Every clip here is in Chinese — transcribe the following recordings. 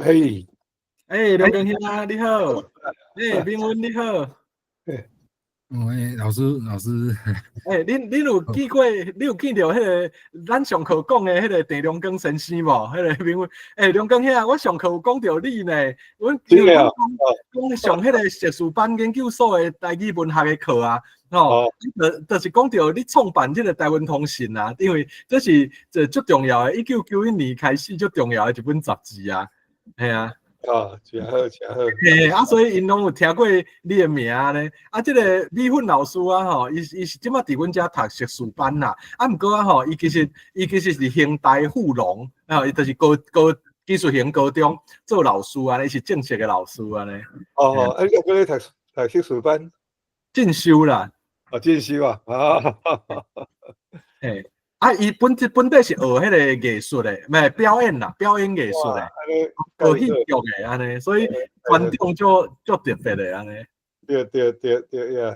嘿，梁光兄啊，你好。炳文你好。老师，你有见过？你有见到迄个咱上课讲的迄个郑良光先生无？迄个炳文，梁光兄啊，我上课有讲到你呢。阮因为讲上迄个硕士班研究所的台语文学的课啊，就是讲到你创办这个台湾通信啊，因为这是最重要的，1991年开始最重要的一本杂志啊，系啊。真好。所以因拢有听过你的名呢。这个美芬老师啊，伊是即马伫阮遮读硕士班啦。毋过啊，伊其实是现代富农伊就是高技术型高中做老师啊，伊是正式的老师啊呢。你有过咧读硕士班？进修啦。进修啊。伊本地是学迄个艺术的，唔系表演啦，表演艺术的，学戏剧的安尼，所以观众就特别的安尼。对呀。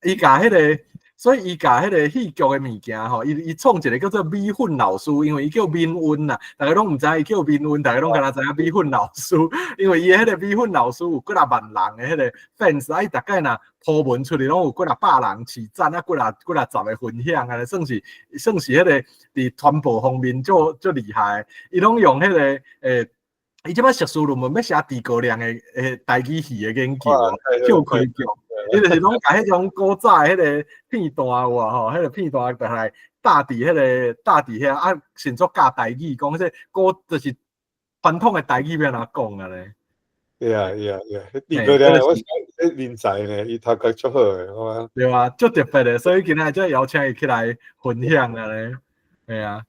伊甲迄个，所以伊甲迄个戏剧的物件吼，伊创一个叫做美芬老师，因为伊叫敏温啦，大家拢唔知伊叫敏温，大家拢敢若知影美芬老师，因为伊迄个美芬老师有几啊万人的迄个 fans，伊大概若铺文出去拢有几啊百人起赞啊，几啊十个分享啊，算是迄个伫传播方面足厉害。伊拢用迄个伊即摆硕士论文要写低高量的台语戏的研究，就开剧。伊就是拢甲迄种古早迄个片段有啊迄个片段就来搭伫遐啊，甚至教台语，讲说古就是传统的台语要哪讲啊咧？低高量我是人才呢，伊头壳足好诶，对啊，足特别的，所以今仔才邀请伊起来分享啊咧，对啊，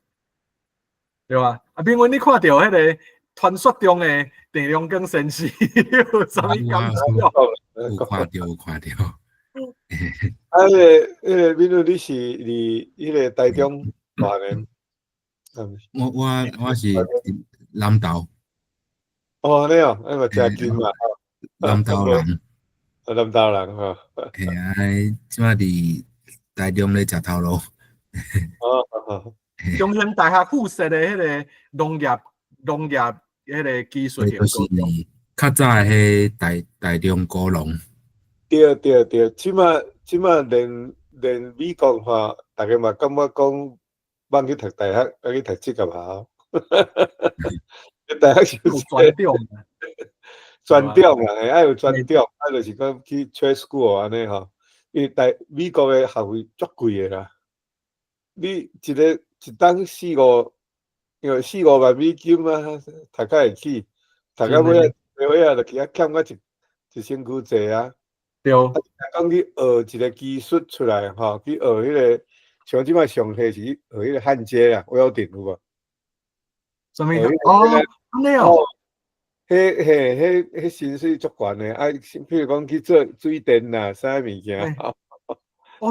炳文，你看到迄个传说中的郑良光先生有啥物感觉？有看到。比如你是迄个台中大人？我是南投。你嘛真近嘛。南投人。南投人哈。即马伫台中咧食头路。中山大学附设的迄个农业迄个技术型高中。较早迄台中高农。对，即马连美国话，大家嘛感觉讲，忘去读大学，去读职业校。大学有专长啊，爱有专长，就是讲去 trade school 安尼吼。因为美国的学费足贵的啦，你一当因为4-5万美金啊，读较会起，读到尾啊，就其他欠我一身躯债啊。对。讲你学一个技术出来吼，去学迄个，像即摆上课是学迄个焊接啊，welding有无？什么？安尼哦。迄薪水足悬的，譬如讲去做水电啦，啥物件？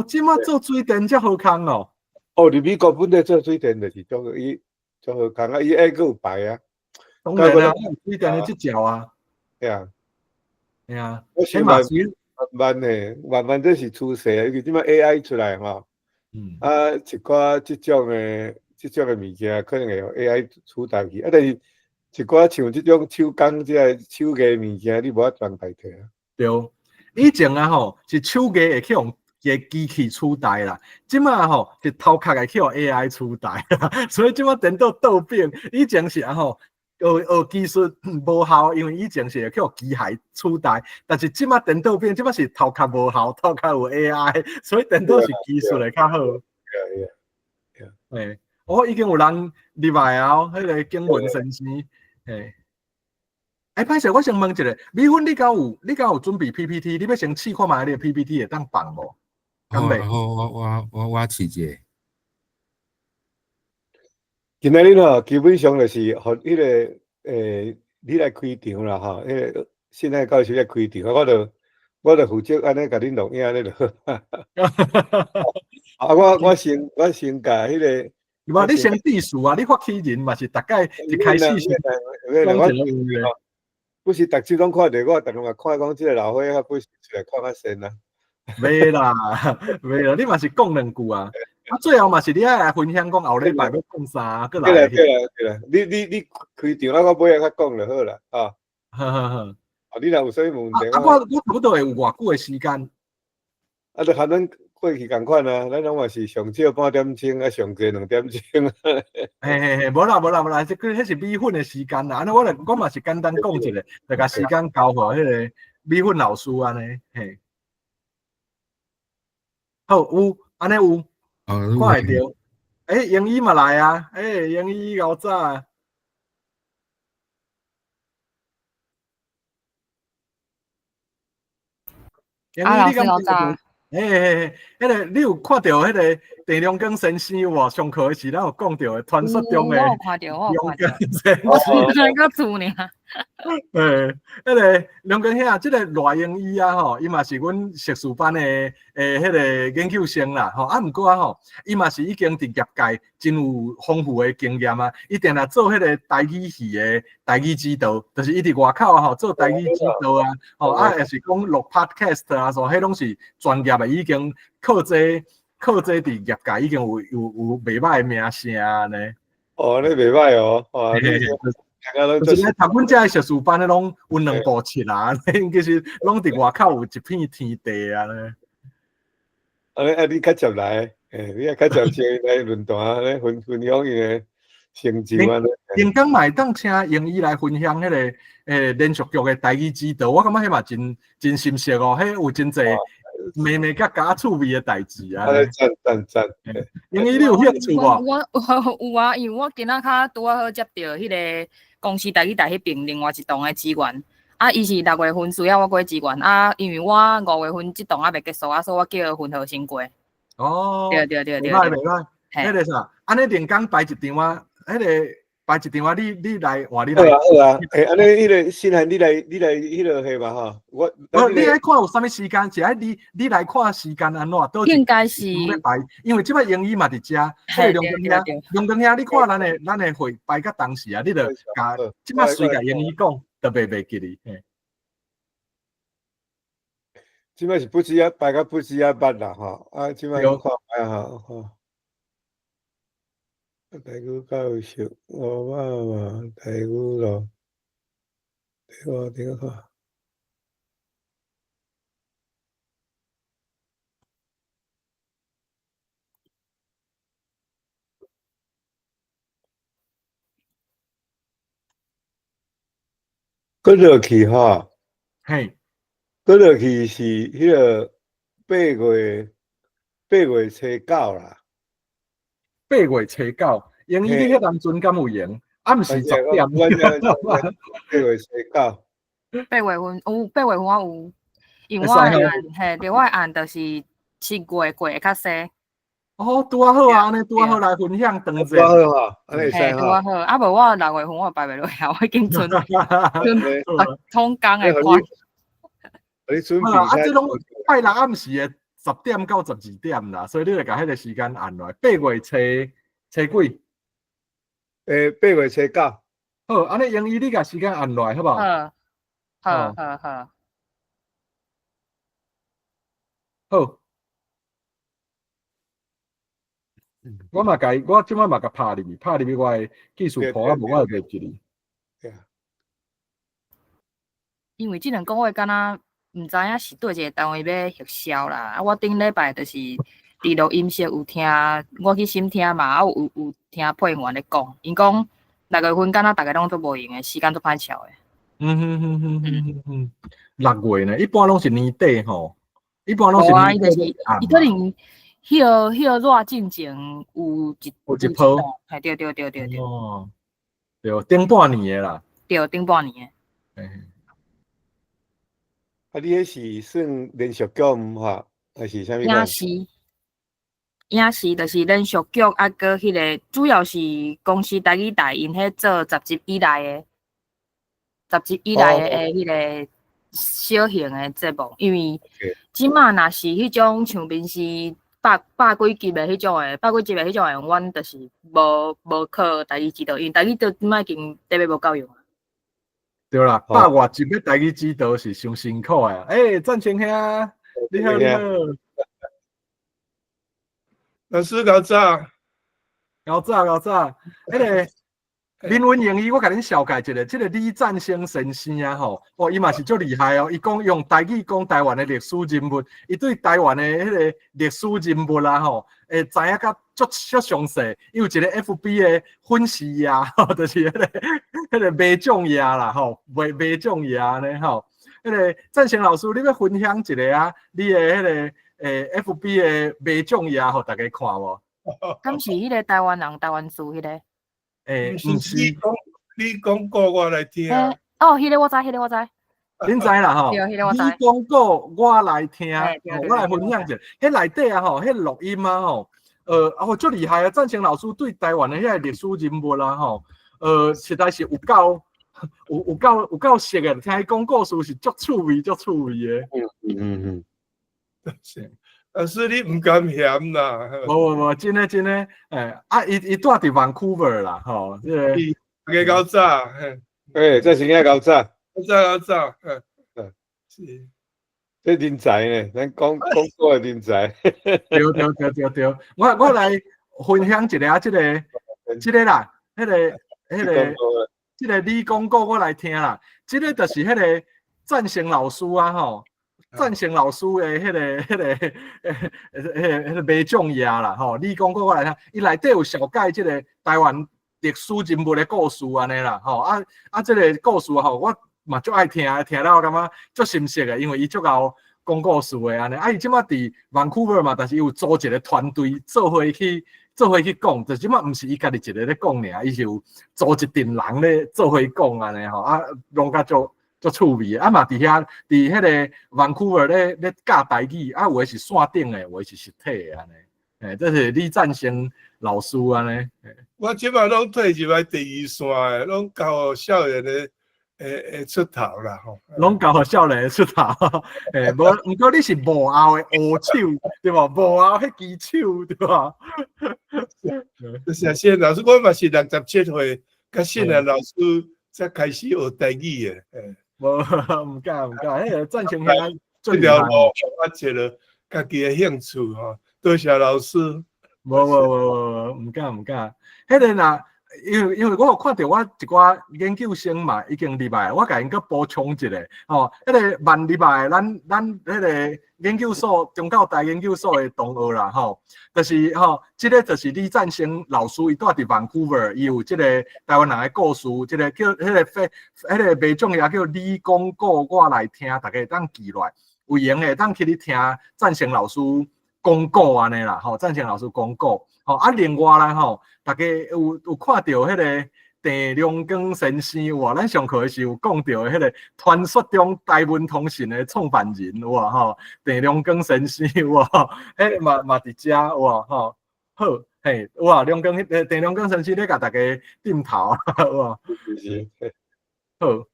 即摆做水电遮好康哦。伫美国本地做水电就是足好康啊，伊还佫有牌啊。当然啦，水电的执照啊。对啊。我想慢这是趋势，因为即摆 AI 出来吼。一寡即种的物件可能会用 AI 取代去，但是一寡像即种手工即个手艺物件，你无法当代替啊。对，以前啊是手艺会去用机器取代啦，即摆是头壳会去用 AI 取代啦，所以即摆颠倒倒变，以前是学技术无效，因为以前是会去用机械取代，但是即摆颠倒变，即摆是头壳无效，头壳有 AI， 所以颠倒是技术会较好。已经有人入来啊，迄个景文先生，歹势，我先问一下，美芬，你敢有准备 PPT？ 你要先试看卖你的 PPT 会当放无？我试者。今仔日吼，基本上就是互迄个你来开场啦吼，迄个现在教授来开场，我就负责安尼甲恁录影咧就。我先甲迄个。你先致辞啊！你发起人嘛是大概一开始是讲一个不是逐集拢看到我，逐个嘛看讲即个老伙仔不是出来看较先啊。袂啦，你嘛是讲两句啊。啊，最后嘛是你爱来分享讲后礼拜要讲啥，过对来。啦，你开场咱我尾仔较讲就好啦，啊，呵。你若有啥物问题，我差不多会有偌久的时间。就含咱过去共款啊，咱拢嘛是上少半点钟，上济2点钟。嘿，无啦，即迄是米粉的时间啦。安尼我嘛是简单讲一下，就甲时间交互迄个米粉老师安尼，嘿。好，有安尼有，看会到。英语嘛来啊，英语够早啊。英语你敢够早？迄个你有看到迄个郑良根先生无？上课时咱有讲到的传说中的我有看到，先生。我在个厝呢。迄个梁根兄，即个赖英医啊吼，伊嘛是阮硕士班的迄个研究生啦吼。毋过啊吼，伊嘛是已经伫业界真有丰富的经验啊。伊定来做迄个台语系的台语指导，就是伊伫外口啊吼做台语指导啊，也是讲录 podcast 啊，迄拢是专业的，已经靠这伫业界已经有袂歹的名声呢。你袂歹哦，就是读阮遮硕士班的拢有2部册啦，其实拢伫外口有一片天地啊咧。你较接来，你较接先来论坛咧分享伊个成就啊。连讲嘛会当请英语来分享迄个连续剧的台语指导，我感觉迄嘛真心实哦，迄有真侪美甲假趣味的代志啊。赞。英语你有兴趣无？我有啊，因为我今仔较拄好接到迄个公司台语台迄边另外一栋的资源，伊是6月份需要我过资源因为我5月份即栋还袂结束所以我叫分号先过。对。袂歹，迄个啥？安尼连讲排一场啊，迄个排一场啊，你来换你来。好啊，安尼迄个新汉你来迄落去嘛吼。你爱看有啥物时间？是爱你来看时间安怎？应该是，因为即摆英语嘛伫遮，所以梁根兄，你看咱的会排到当时啊，你著甲即摆随甲英语讲，都袂记哩。即摆是不止排到不止捌啦吼，即摆看卖吼。台语教授嘛，台语咯，顶看。搁落去吼，搁落去是迄个8月初9啦。8月初9，英语你迄当阵敢有用？暗时10点。8月初9。8月份有8月份我有，因为我按就是7月过会较细。拄啊好啊，安尼拄啊好来分享长者。拄啊好吼，安尼使拄啊好，无我6月份我排袂落去，我已经存通工的看。你准备即拢拜六暗时的10点到12点啦，所以你就甲迄个时间按落来。8月初几？8月初9。好，安尼英语你甲时间按落来，好不好？好。好。我即摆嘛甲拍入去，我的技术谱啊，无我会袂记哩。因为即2个月敢若毋知影是对一个单位要核销啦。我顶礼拜就是伫录音室有听，我去心听嘛，有听配员咧讲，因讲6月份敢若大家拢做无用的，时间做歹巧的。6月呢，一般拢是年底吼，一般拢是年底。伊可能迄个热进前有一波，对。哦，对，顶半年的啦。对，顶半年的。你迄是算连续剧吼，还是啥物？影视就是连续剧搁迄个主要是公司台语台因迄做10集以内的迄个小型的节目，因为即马若是迄种像平时百几集的迄种的，阮就是无靠台语指导，因为台语指导即马已经特别无够用啊。对啦，100外集的台语指导是上辛苦的。赞成兄，你好。老师搞早，搞早，迄个林文英伊，我甲恁小解一个，即个李占星先生啊吼，伊嘛是足厉害哦。伊讲用台语讲台湾的历史人物，伊对台湾的迄个历史人物啦吼，会知影甲足详细。伊有一个 FB 的粉丝页，吼，就是迄个卖奖页啦吼，卖奖页呢吼。迄个占星老师，你要分享一个啊，你的迄个FB 的卖奖页，互大家看无？敢是迄个台湾人台湾书迄个？毋是。你讲过我来听。哦，迄个我知，恁知啦吼，对，迄个我知。你讲过我来听，对我来分享者。迄内底啊吼，迄录音啊吼，足厉害啊！占星老师对台湾的遐历史人物啦吼，实在是有够熟的。听伊讲故事是足趣味的。老师你唔敢嫌啦。无，真的，伊住伫 Vancouver 啦吼，大家搞早，这是应搞早，是。这人才呢，咱讲过的人才。对，我来分享一个啊，这个啦，迄个你讲过我来听啦，这个就是迄个占星老师啊吼。占星老师的迄个卖奖页啦吼，你讲过我来听，伊内底有小解即个台湾历史人物的故事安尼啦吼，即个故事吼，我嘛足爱听了我感觉足深刻的，因为伊足够讲故事的安尼。伊即马伫 Vancouver 嘛，但是伊有组一个团队做伙去讲，就即马毋是伊家己一个咧讲尔，伊是有组一群人咧做伙讲安尼吼，拢甲足趣味的，嘛伫迄个 Vancouver 咧教台语，有诶是线顶诶，有诶是实体诶安尼。这是李占星老师安尼。我即摆拢退入来第二线诶，拢教少年诶出头啦吼。拢教少年出头，毋过你是幕后诶黑手对无？幕后迄支手对无？谢谢老师，我嘛是67岁，甲新的老师才开始学台语诶。毋敢，迄个占星遐这条路我找了家己的兴趣吼，多谢老师。无，毋敢。迄个呐，因为我有看到我一寡研究生嘛，已经入来，我甲因佮补充一下吼。迄个万入来，咱迄个研究所中教大研究所的同学啦吼，就是吼，即个就是李占星老师，伊住伫 Vancouver， 伊有即个台湾人的故事，即个叫迄个卖奖也叫你讲过我来听，大家当记落来，有闲的当去听占星老师讲故安尼啦吼，占星老师讲故吼，另外啦吼，大家有看到迄个郑良光先生哇，咱上课是有讲到迄个传说中台文通信的创办人哇吼，郑良光先生哇，嘛伫遮哇吼，好嘿哇，郑良光先生咧甲大家点头哇，好，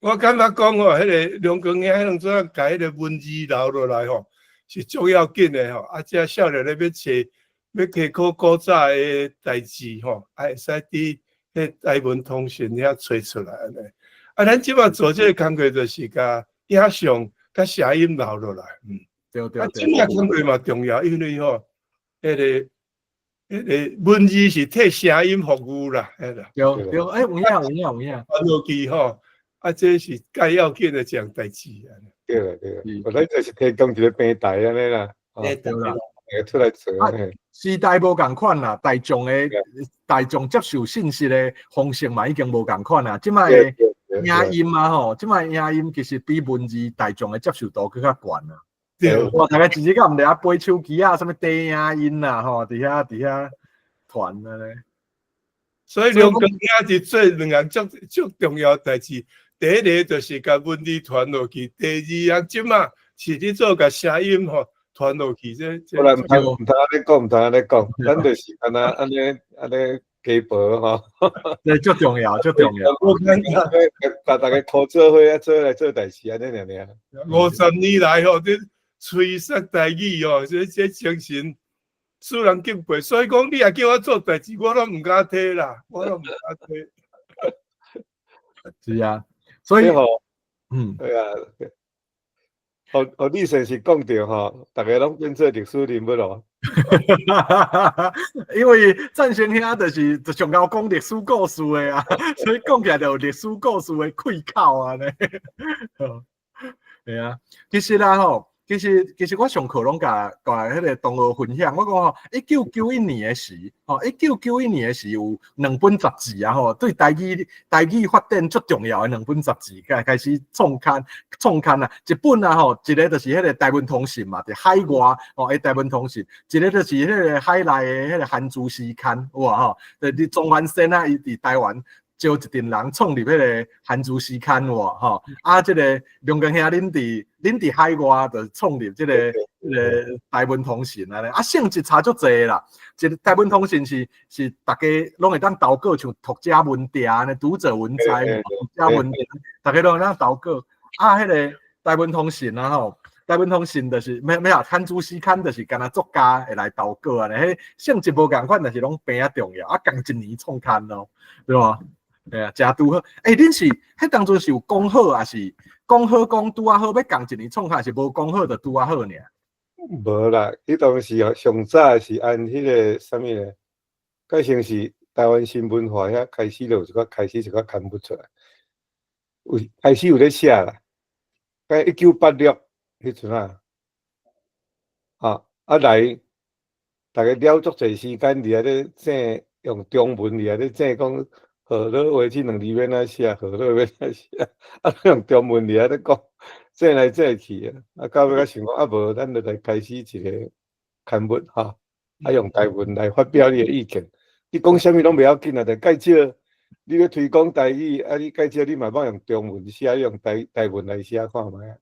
我感觉讲吼，迄个梁光兄迄种怎样甲迄个文字留落来吼，是足要紧的吼。这少年咧要去考古早的代志吼，会使伫迄台文通讯遐找出来安尼。咱即摆做这个工作就是甲影像、甲声音留落来，对。即摆工作嘛重要，因为吼，迄个文字是替声音服务啦，对，有影。传落去吼，这是介要紧的一件代志啊。对，咱就是提供一个平台安尼啦，对啦。出来做。时代无共款啦，大众接受信息的方式嘛，已经无共款啦。即摆影音嘛吼，即摆影音其实比文字大众的接受度更较悬啦。对，我大概一日敢毋得背手机啊，什么低影音啦吼，伫遐传啊咧。所以两个影是做两项足重要代志。第一个就是甲文字传落去，第二项即摆是咧做甲声音吼。传落去，不然唔通安尼讲，咱就是安尼家婆吼。对，足重要。我看大家靠做伙做来做代志安尼尔。50年来吼，这吹说台语吼，这精神使人敬佩。所以讲，你也叫我做代志，我都唔敢替啦，是啊，所以吼，对啊。你先是讲到吼，大家拢变做历史人物咯。因为赞成兄就上高讲历史故事的啊，所以讲起来就有历史故事的开口啊呢。係啊，其實啦吼，其實我上課攏甲迄個同學分享，我講吼，1991年嘅時，吼，1991年嘅時有2本雜誌啊，吼，對台語發展最重要嘅2本雜誌，開始創刊啊，一本啊吼，一個就是迄個台灣通信嘛，就海外吼，台灣通信，一個就是迄個海內嘅迄個韓珠時刊，哇吼，就你中環線啊，伊佇台灣。招一群人創立迄個韓珠時刊喎，吼，即個梁光兄恁佇海外就創立即個台灣通信啊，性質差足濟啦。即個台灣通信是大家攏會當投稿，像讀者文摘呢、讀者文摘、讀者文摘，大家攏會當投稿。迄個台灣通信啊，吼，台灣通信就是咩啊，韓珠時刊就是干那作家會來投稿啊，迄性質無共款，但是攏平啊重要，共一年創刊咯，對吧？係啊，真拄好。恁是迄當陣是有講好，還是講好講拄啊好？要共一年創刊，還是無講好就拄啊好爾？無啦，迄當時上早是按迄個啥物咧？佮先是台灣新文化遐開始就開始一個刊物出來，開始有咧寫啦。佮1986迄陣來大家了足濟時間佇遐咧整用中文佇遐咧整講。河洛話這2字要哪寫，河洛要哪寫，用中文佇遐咧講，整來整去到尾想講無，咱就來開始一個刊物哈，用台文來發表你的意見。你講啥物攏袂要緊啊，但介少你要推廣台語，你介少你嘛莫用中文寫，用台文來寫看覓。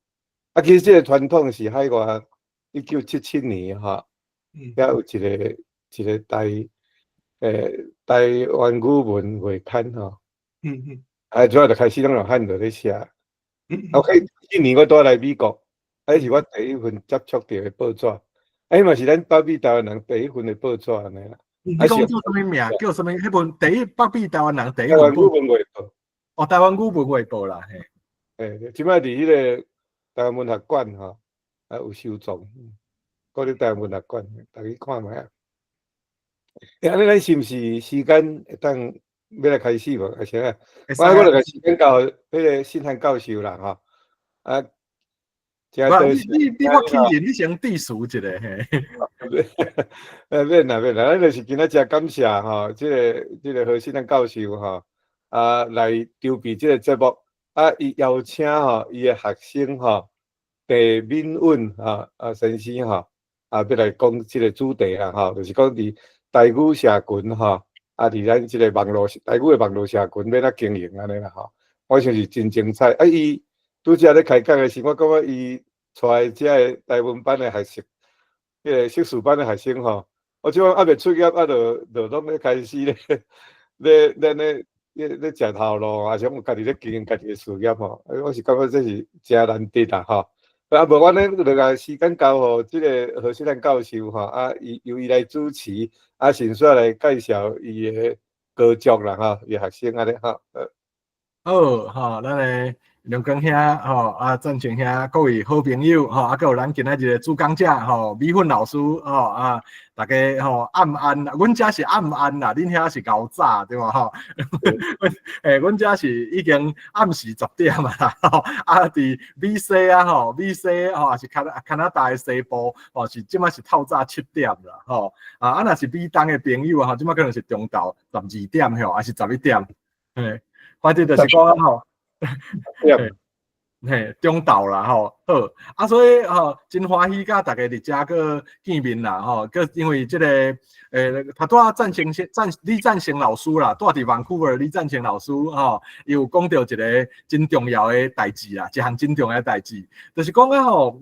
其實這個傳統是海外1977年哈，遐有一個台灣語文月刊吼，主要就開始攏用漢語咧寫。迄年我倒來美國，迄是我第一份接觸到嘅報紙，迄嘛是咱北美台灣人第一份嘅報紙安尼啦。你講做啥物名？叫啥物？迄本第一北美台灣人第一份台灣語文月報。哦，台灣語文月報啦，嘿。即擺佇迄個台灣文學館吼，有收藏，嗰啲台灣文學館，大家看覓啊。安尼咱是毋是時間會當要來開始無？而且我來個時間到迄個新漢教授啦，吼。你我輕人，你先致辭一下嘿。免啦，咱就是今仔真感謝吼，即個何新漢教授吼，來籌備即個節目，伊邀請吼伊個學生吼，鄭敏允先生吼，要來講即個主題啦，吼，就是講佇台語社群吼，佇咱即個網絡台語的網絡社群要哪經營安尼啦吼，我想是真精彩。伊拄則咧開講的時，我感覺伊帶即個台文班的學生，迄個碩士班的學生吼，我即講還未出業，就攏咧開始咧食頭路，啊，想有家己咧經營家己的事業吼，我是感覺這是真難得啦吼。無我咧就甲時間交互即個何新漢教授吼，由伊來主持，先煞來介紹伊個歌劇啦吼，伊學生安尼吼。好，咱個梁光兄吼，贊成兄各位好朋友吼，還有咱今仔日的主講者吼，美訓老師吼，大家吼暗安啦，阮遮是暗安啦，恁遐是較早對嘛吼？阮遮是已經暗時10點啊啦，吼，佇美西啊吼，美西吼也是加拿大的西部吼，是即馬是透早7點啦，吼，若是美東的朋友吼，即馬可能是中晝12點吼，還是11點，反正就是講吼。中晝啦吼，好，所以真歡喜甲大家佇遮個見面啦吼，因為即個他拄仔李贊成老師啦，住佇Vancouver李贊成老師吼，伊有講到一個真重要的代誌啦，一項真重要的代誌，就是講吼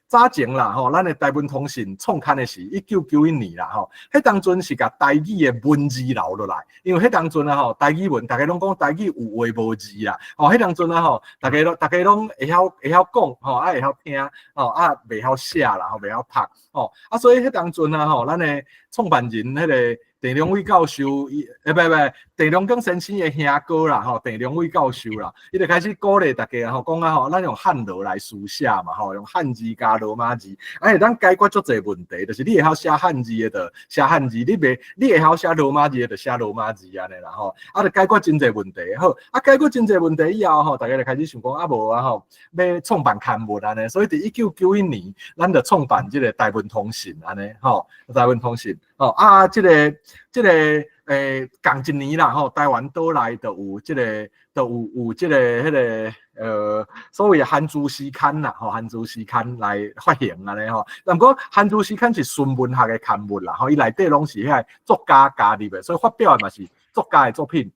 早前啦吼，咱的台灣通信創刊的是1991年啦吼，迄當陣是甲台語的文字留落來，因為迄當陣啊吼，台語文大家攏講台語有話無字啦，迄當陣啊吼，大家攏會曉講吼，會曉聽吼，袂曉寫啦，吼，袂曉讀吼，所以迄當陣啊吼，咱的创办人迄个郑良伟教授，郑良根先生的兄哥啦，吼，郑良伟教授啦，伊就开始鼓励大家吼，讲啊吼，咱用汉字来书写嘛，吼，用汉字加罗马字，会当解决足侪问题，就是你会晓写汉字的就写汉字，你会晓写罗马字的就写罗马字安尼啦，吼，就解决真侪问题，好，解决真侪问题以后吼，大家就开始想讲无吼，要创办刊物安尼，所以伫1991年，咱就创办即个台湾通信安尼，吼，台湾通信，即个共一年啦，吼，台湾岛内就有即个，所谓汉字诗刊啦，吼，汉字诗刊来发行安尼吼。但不过汉字诗刊是纯文学的刊物啦，吼，伊内底拢是遐作家加入的，所以发表的嘛是作家的作品，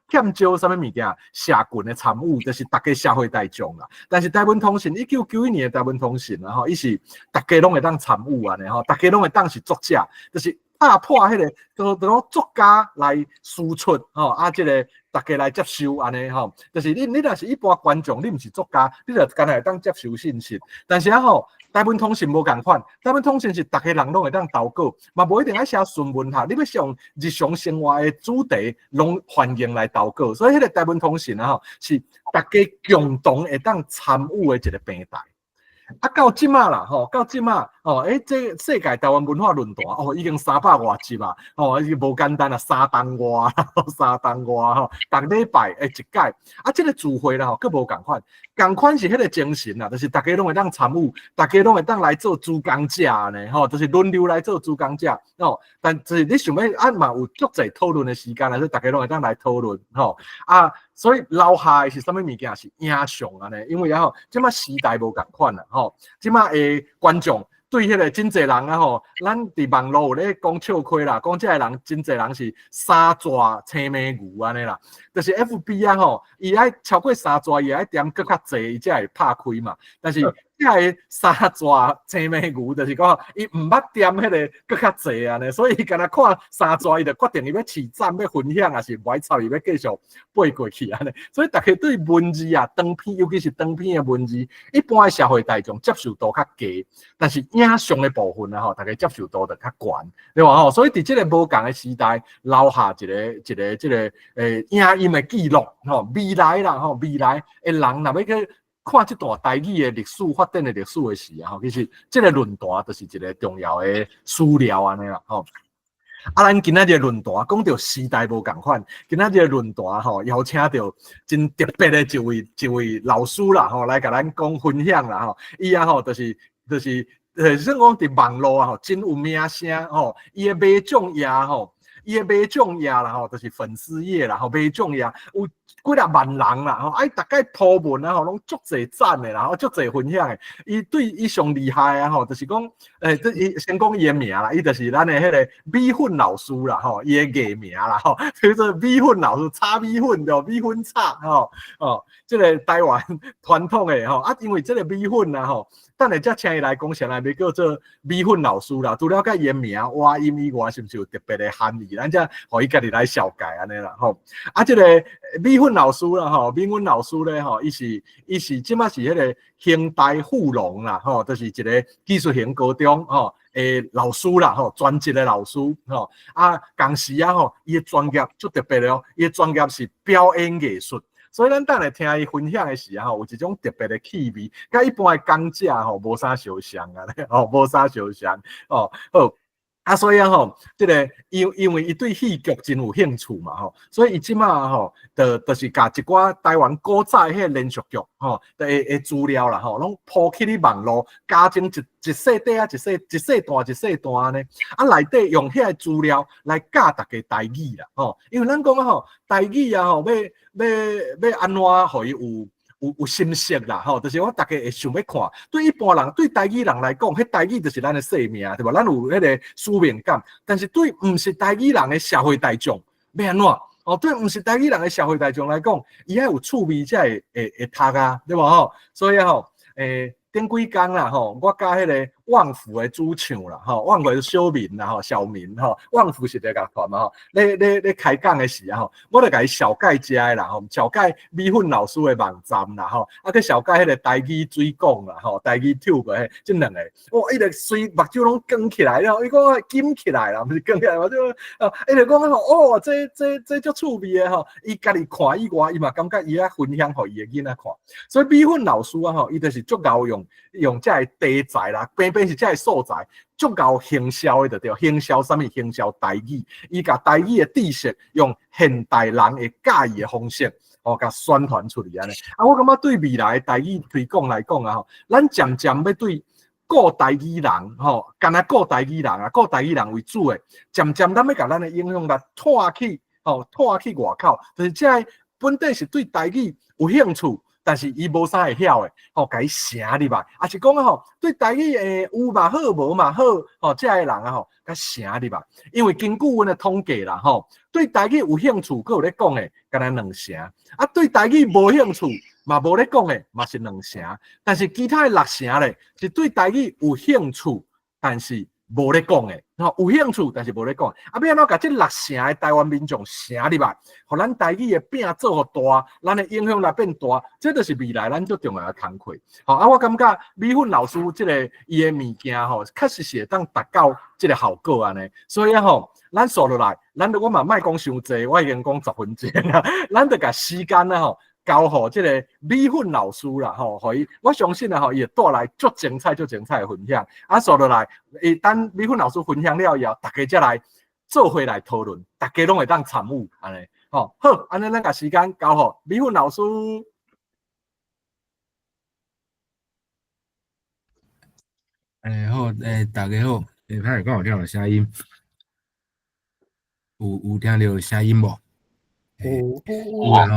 欠少什么物件？社群的参与，就是大家社会大众啦。但是台湾通信1991年的台湾通信啦，吼，伊是大家拢会当参与安尼吼，大家拢会当是作者，就是打破迄个就作家来输出吼，即个大家来接收安尼吼，就是你若是一般观众，你毋是作家，你就干会当接收信息。但是吼，台湾通信无共款，台湾通信是大家人拢会当投稿，嘛无一定爱写纯文学，你要上日常生活的主题，拢欢迎来投稿。所以迄个台湾通信啊吼，是大家共同会当参与的一个平台。到即马啦，到即马，这世界台湾文化论坛，已经300多集啊，已经无简单啦，3档外，3档外吼，逐礼拜一届，这个聚会啦，佫无共款，共款是迄个精神啦，就是大家拢会当参与，大家拢会当来做主讲者呢，就是轮流来做主讲者，但是你想要嘛有足侪讨论的时间啦，所以大家拢会当来讨论，所以留下的是什么物件？是影像安尼，因为即马时代无共款啦，即马的观众对迄个真侪人啊咱伫网络有咧讲笑亏啦，讲即个人真侪人是三蛇青眉牛安尼啦，就是 FB 啊伊爱超过三蛇，伊爱点更较侪，伊才会拍开嘛，但是个三蛇青眉牛，就是讲伊毋捌点迄个更较侪安尼，所以伊敢若看三蛇，伊就决定伊要起赞要分享，还是歪插伊要继续背过去安尼。所以大家对文字啊、长篇，尤其是长篇的文字，一般的社会大众接受度较低，但是影像的部分啊，大家接受度就较悬，对吧？所以伫即个无共的时代，留下一个影音的记录，未来啦，未来的人若要去看这段台语的历史发展的历史的时啊，其实这个论坛就是一个重要的史料安尼啦，咱今仔日论坛讲到时代无共款，今仔日论坛邀请到真特别的一位老师啦，来甲咱讲分享啦，伊就是算讲伫网络啊，真有名声伊的买奖页啦，就是粉丝页啦，买奖页有几啊万人啦，大概图文啊，拢足侪赞的啦，足侪分享的。伊上厉害啊，就是讲，伊先讲伊的名啦，伊就是咱的迄个米粉老师啦，伊的艺名啦，叫做米粉老师，炒米粉对，米粉炒这个台湾传统的因为这个米粉啊等下才请伊来讲，先来要叫做米粉老师啦。除了解伊的名话音以外，是不是有特别的含义？咱才互伊家己来小解安尼啦，这个米粉老师啦，米粉老师咧，伊是即马是迄个现代富农啦，就是一个技术型高中老师啦，专职的老师同时伊的专业足特别的伊的专业是表演艺术。所以咱等下听伊分享的时有一种特别的气味，甲一般的讲者无啥相像无啥相像好。所以这个因为伊对戏剧真有兴趣嘛所以伊即马就是甲一寡台湾古早迄个连续剧的资料啦拢铺起哩网络，加成一细块啊，一细段呢内底用遐个资料来教大家台语啦因为咱讲台语啊要安怎互伊有心识啦就是我大家会想要看，对一般人对台语人来讲，迄台语就是咱的生命对吧？咱有迄个使命感，但是对毋是台语人的社会大众要安怎对毋是台语人的社会大众来讲，伊还有趣味才会读啊，对吧所以顶几工啦我甲迄个旺福的主唱啦，吼，旺福的小民啦，吼，小民吼，旺福是这个团嘛，吼，咧开讲的时啊，吼，我就甲伊小解遮的啦，吼，小解米粉老师的网站啦，吼，啊，去小解迄个台语水讲啦，吼，台语 Tube 迄即两个，哇，伊个水目睭拢光起来了，伊讲金起来啦，毋是光起来嘛，就伊就讲吼，哦，这足趣味的吼，伊家己看以外，伊嘛感觉伊啊分享互伊的囡仔看，所以米粉老师啊，吼，伊就是足够用这个题材啦，偏偏是这个素材，足够行销的就对，行销啥物？行销台语，伊甲台语的知识用现代人会介意的方式，哦，甲宣传出去安尼。啊，我感觉对未来的台语推广来讲啊，吼，咱渐渐要对顾台语人，吼，干那顾台语人啊，顾台语人为主的，渐渐咱要甲咱的影响力拖去，吼，拖去外口，就是这本地是对台语有兴趣。但是伊无啥会晓诶，吼，甲伊写入来，啊是讲啊吼，对台语有嘛好，无嘛好，吼，这个人啊吼，甲写入来，因为根据阮诶统计啦，吼，对台语有兴趣，佮有咧讲诶，敢若2成，啊对台语无兴趣，嘛无咧讲诶，嘛是2成，但是其他诶6成咧，是对台语有兴趣，但是无咧讲诶，吼，有兴趣，但是无咧讲。啊，要安怎甲这6成诶台湾民众写入来，互咱台语诶饼做互大，咱诶影响力变大，这就是未来咱最重要诶工课。吼，啊，我感觉米粉老师这个伊诶物件吼，确实是会当达到这个效果安尼。所以吼，咱说落来，咱我嘛莫讲伤济，我已经讲10分钟啦，咱就甲时间啦吼。交互这个米粉老师啦，吼，互伊，我相信啊，吼，伊会带来足精彩的分享。啊，说落来，等米粉老师分享了以后，大家再来做伙来讨论，大家拢会当参与，安尼，吼，好，安尼咱甲时间交互米粉老师。好，大家好，歹势讲有听到声音，有听到声音无？有，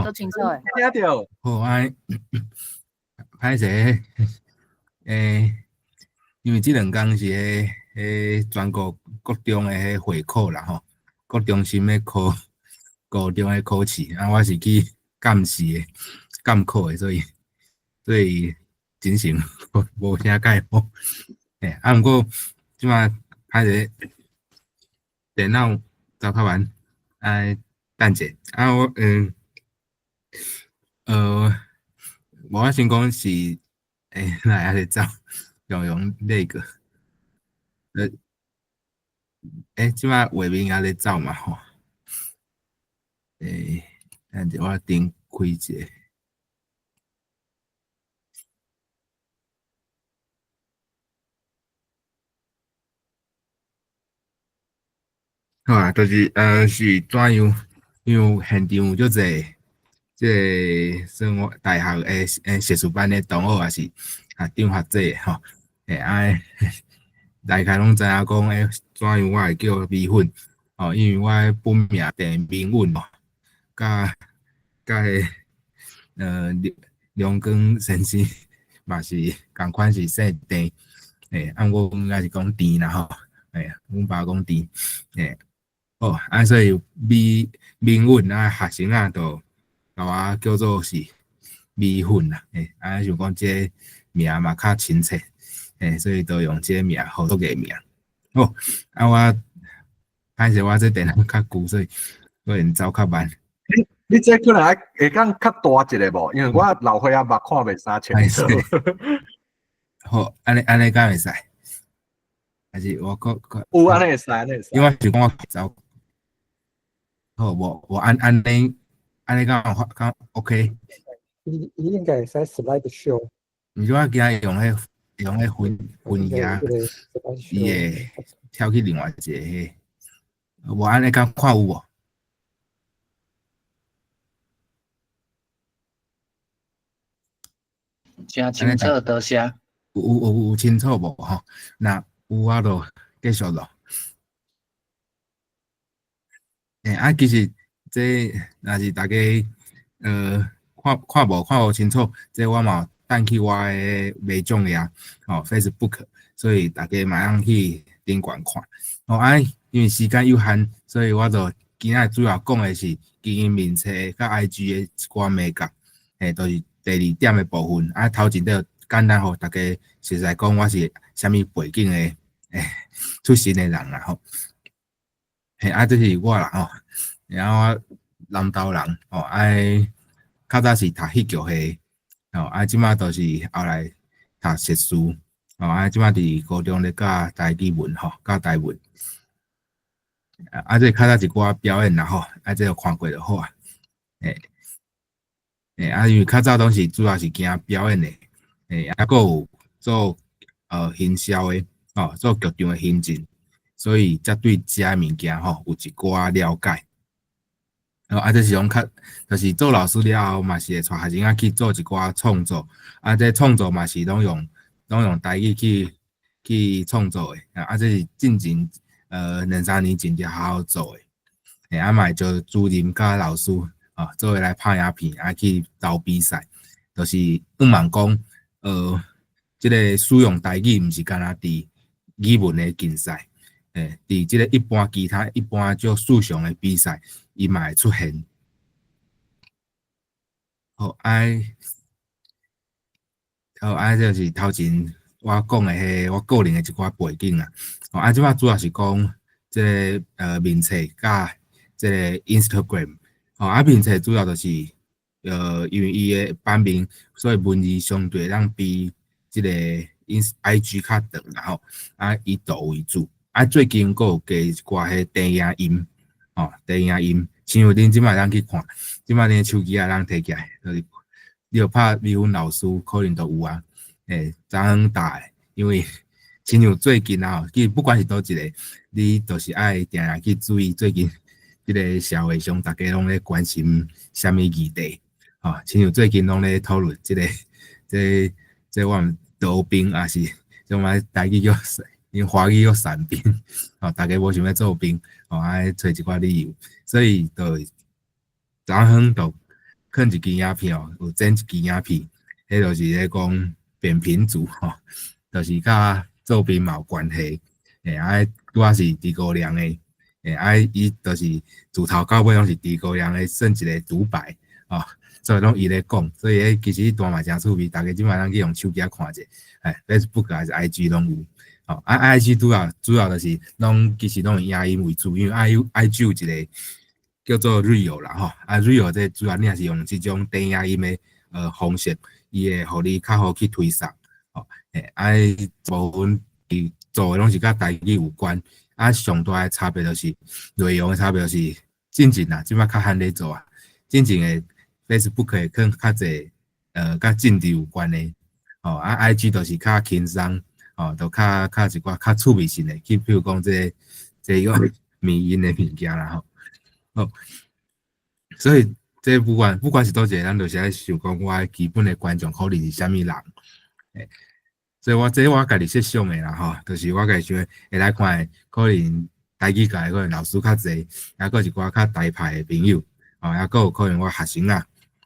都清楚诶。听到。好，歹势，因为这2天是全国各中的会考啦，吼，各中心的考，高中的考试，啊，我是去监视的，监考的，所以真成无啥解好。啊，毋过即马歹势，电脑走较慢，等者，啊，我先讲是，来还是走，用那个，即马画面也咧走嘛吼，等者我顶开一下。好啊，就是是怎样？因为现场有足侪，即生活大学学术班的同学也是学长学姐吼，大概拢知影讲怎样我会叫米粉哦，因为我本名陈明允哦，甲梁光先生嘛是共款是姓陈，按我应该是讲陈啦吼，阮爸讲陈，哦，所以米粉啊，学生啊，都甲我叫做是米粉啦，想讲这名嘛较亲切，所以都用这名好做个名。哦，我歹势，我这电脑较旧，所以走较慢。你这可能会讲较大一个无，因为我老岁仔目看袂啥清楚。好，安尼敢会使？还是我有安尼会使，安尼会使。因为我想讲我走。好，我按你讲 OK。你应该使 slide show。你就要给他用迄分页，伊会跳去另外一个迄。我按你讲看有无？真清楚，多谢。有清楚无吼？那有我就继续咯。其实这若是大家看无清楚，这我嘛等去我的卖种呀，Facebook， 所以大家嘛通去顶悬看。因为时间有限，所以我就今仔主要讲的是经营面册甲 IG 的一寡美感，就是第2点的部分。头前都简单互大家实在讲我是虾米背景诶出身诶人啦吼。嘿，这是我啦吼，然后我南投人吼，较早是读戏剧系，吼，即马都是后来读硕士，吼，即马伫高中咧教台语文吼，教台文。这较早一寡表演啦吼，这有看过就好啊。因为较早拢是主要是行表演的，还有做行销的，做剧场的行政，所以才对遮物件吼有一寡了解。这是讲较，就是做老师了后，嘛是会带学生去做一寡创作，这创作嘛是拢用台语去创作的，这是进前2-3年前就好好做的，嘛就主任甲老师。做伙来拍影片，去投比赛，就是问讲，即个使用台语毋是干那伫语文的竞赛，伫即个一般其他一般就数常的比赛，伊嘛会出现。好，就是头前我讲的迄我个人的一寡背景啊，即摆主要是讲即个面册甲即个 Instagram。面册主要就是因为伊的版面，所以文字相对让比即个 IG 较长，然后以图为主。最近佫有加一寡迄低音音，低音音，像恁即摆通去看，即摆恁手机通摕起来，就是你有拍美文老师可能都有啊，早很大的，因为亲像最近其实不管是倒一个，你都是爱定定去注意最近。即个社会上，大家拢咧关心虾米议题？亲像最近拢咧讨论即我们逃兵，也是种买台语叫用华语叫散兵，大家无想要做兵，爱找一寡理由，所以就昨昏就看一支影片有剪一支影片，迄就是咧讲扁平足，就是甲做兵嘛有关系，拄仔是诸葛亮诶。伊就是自头到尾拢是诸葛亮的算一个独白所以拢伊咧讲，所以其实段嘛真趣味，大家即摆通去用手机看者，Facebook 还是 IG 拢有，IG 主要就是其实拢以影音为主，因为 IG 有一个叫做 Real 啦，Real 这主要你也是用即种低影音的方式，伊会互你较好去推送，部分伊做的拢是甲台语有关。上大的差别就是内容的差别就是进前即摆较罕咧做啊。进前的 Facebook 会更较济甲政治有关的，IG 就是较轻松就较一寡较趣味性的，去比如讲这个迷因的物件啦所以这不管是倒一个，咱就是爱想讲我基本的观众可能是啥物人，所以我家己设想的啦就是我家己想会来看的，可能台语界可能老师较济，还佫一寡较台派的朋友，还佫有可能我学生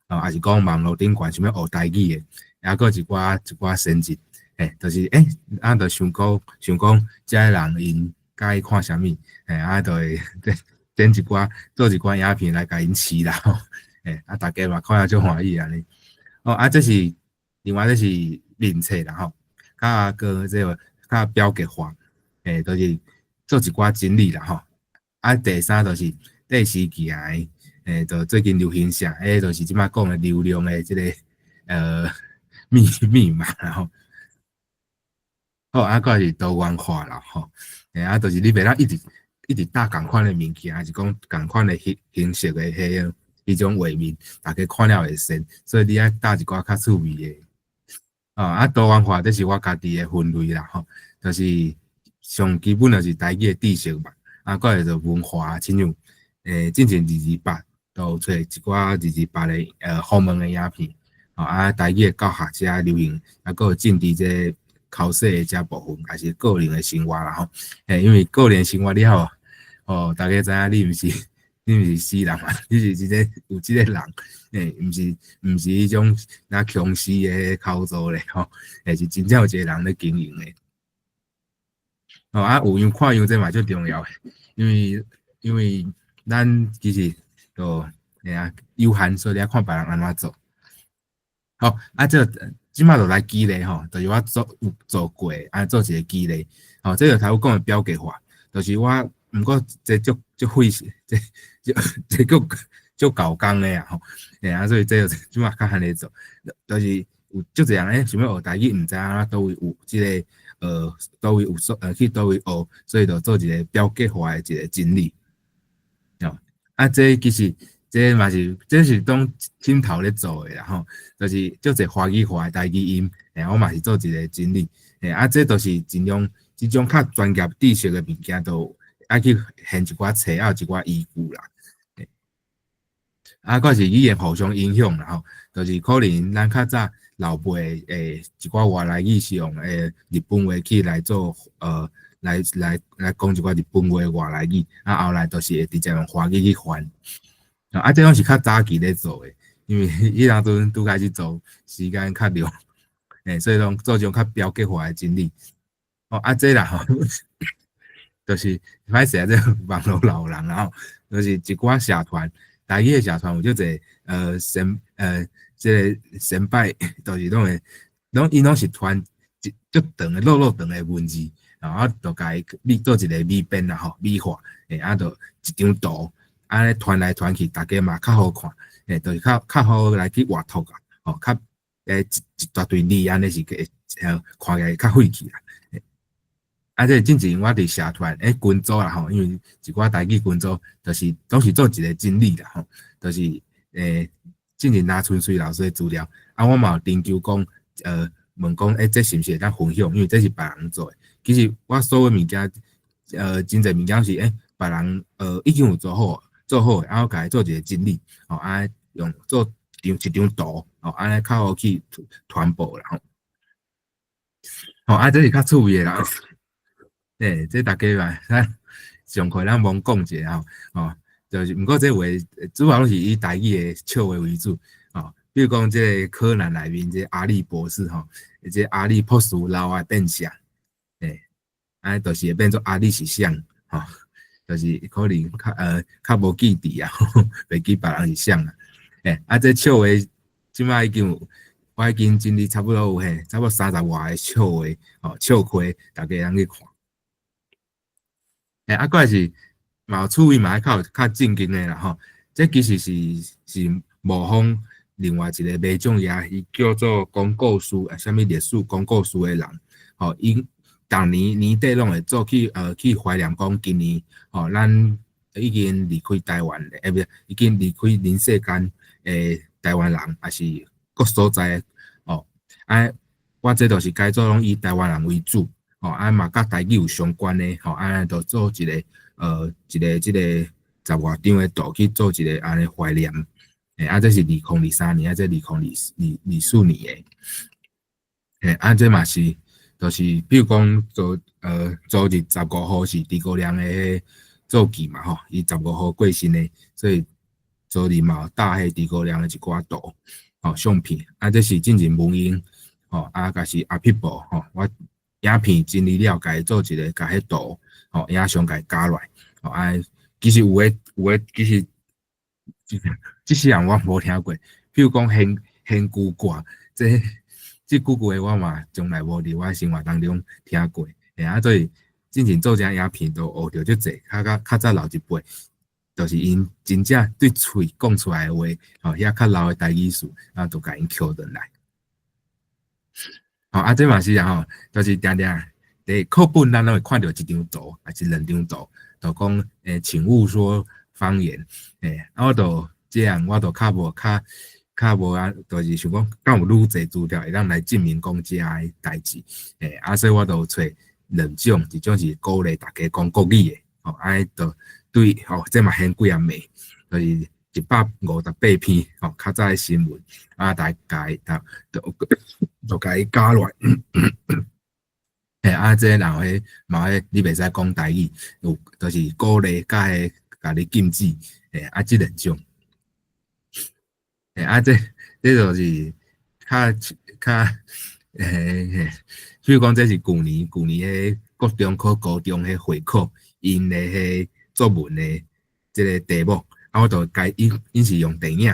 还是讲网络顶悬想要学台语的，还佫一寡先进，就是就想讲，遮人因介意看啥物，就会剪一寡做一寡影片来甲因试啦，大家嘛看了足欢喜安尼，这是另外这是面册啦个这个较标格化，就是做一寡整理啦第三就是第四件就最近流行啥，就是即摆讲的流量的这个密码啦佫是多元化啦就是你袂当一直搭共款的物件，还是讲共款的形式的迄种画面，大家看了会sen所以你爱搭一寡较趣味的。多元化，这是我家己的分类啦就是上基本就是台语的知识嘛，佫会就文化，亲像之前228都找一寡228的访问的影片，台语的教学者流行，佫有政治这考试的这部分，还是个人的生活啦因为个人生活了后，大家知影你毋是死人嘛，你是有即个人，毋是迄种强势的口做咧是真正有一个人咧经营的。有样看样这嘛最重要的，因为咱其实就有限，所以你要看别人安怎做。好，即马就来举例吼，就是我有做过，做一个举例，吼，这个头讲的表格化，就是我毋过这足费事，这足搞工的啊吼，所以这即马较罕咧做，就是有足侪人想要学台语，毋知影倒位有即个倒位有去倒位学，所以就做一个表格化的一个整理，这其实。这嘛是，这是当心头咧做的啦吼，就是足侪华语化的台语音，我嘛是做一个整理，这都是尽量即种较专业知识的物件，都爱去现一寡册，有一寡依据啦。佫是语言互相影响啦吼，就是可能咱较早老辈一寡外来语是用日本话去来做来讲一寡日本话的外来语，后来都是会直接用华语去翻。这种是较早期咧做的，因为迄当阵拄开始做，时间较长，所以讲做种较标格化的整理。这啦吼，就是歹势这网络老人啦吼，就是一寡社团，台语的社团有足侪这个先拜，就是因拢是传足长的落长的文字，然后就甲伊做一个美编啦吼，美化，就一张图。安尼传来传去，大家嘛较好看，就是较好来去画图啊，较一大堆字安尼是看起来较费气啦。这进前我伫社团群组啦吼，因为一寡台语群组，就是拢是做一个整理啦吼，就是进前拿春水老师的资料，我嘛有研究讲问讲这是毋是会当分享，因为这是别人做的。其实我所有物件真侪物件是别人已经有做好的，然后甲伊做一个整理，安尼用做一张图，安尼较好去传播啦吼。这是较趣味的啦，这大家嘛，上课咱罔讲者吼，就是毋过这话主要拢是以台语的笑话为主，比如讲这个柯南内面这阿力博士吼，这阿力博士老爱变相，安尼就是会变做阿力是像吼。就是可能较无记忆啊，袂记别人是啥啊。这笑话即摆已经有，我已经整理差不多有差不多30外个笑话笑亏，大家通去看。过来是嘛有趣味嘛，较正经的啦吼。这其实是模仿另外一个卖种爷，伊叫做讲故事啥物历史讲故事的人，因。逐年底拢会做去怀念讲今年咱已经离开台湾的，不是已经离开人世间台湾人，还是各所在我这都是改做拢以台湾人为主嘛甲台语有相关的就做一个这个10外张的图去做一个安尼怀念这是2023年这2024年的这嘛是。就是比如讲昨日15号是诸葛亮的祖忌嘛吼，伊15号过身的，所以昨日嘛有搭迄诸葛亮的一寡图相片，这是进前文英甲是阿匹布我影片整理了，甲伊做一个甲迄图影相甲伊加落来其实有诶其实即世人我无听过，比如讲仙姑卦这句话我嘛从来无伫我生活当中听过，所以进前做这影片都学着足侪，较早老一辈，就是因真正对嘴讲出来的话，遐较老的台语词，都甲因捡转来。这嘛是啊就是定伫课本咱拢会看到一张图，还是2张图，就讲请勿说方言，我就这样，我就较无就是想讲，敢有愈侪资料会当来证明讲遮个代志，所以我就找2种，一种是鼓励大家讲国语的，就对，这嘛很几啊枚，就是158篇，较早的新闻，大概就甲伊加落来，这然后嘛你袂使讲台语，有就是鼓励甲你禁止，这2种。这就是较比如讲这是旧年迄国中考高中迄会考因的迄作文的这个题目，我就因是用电影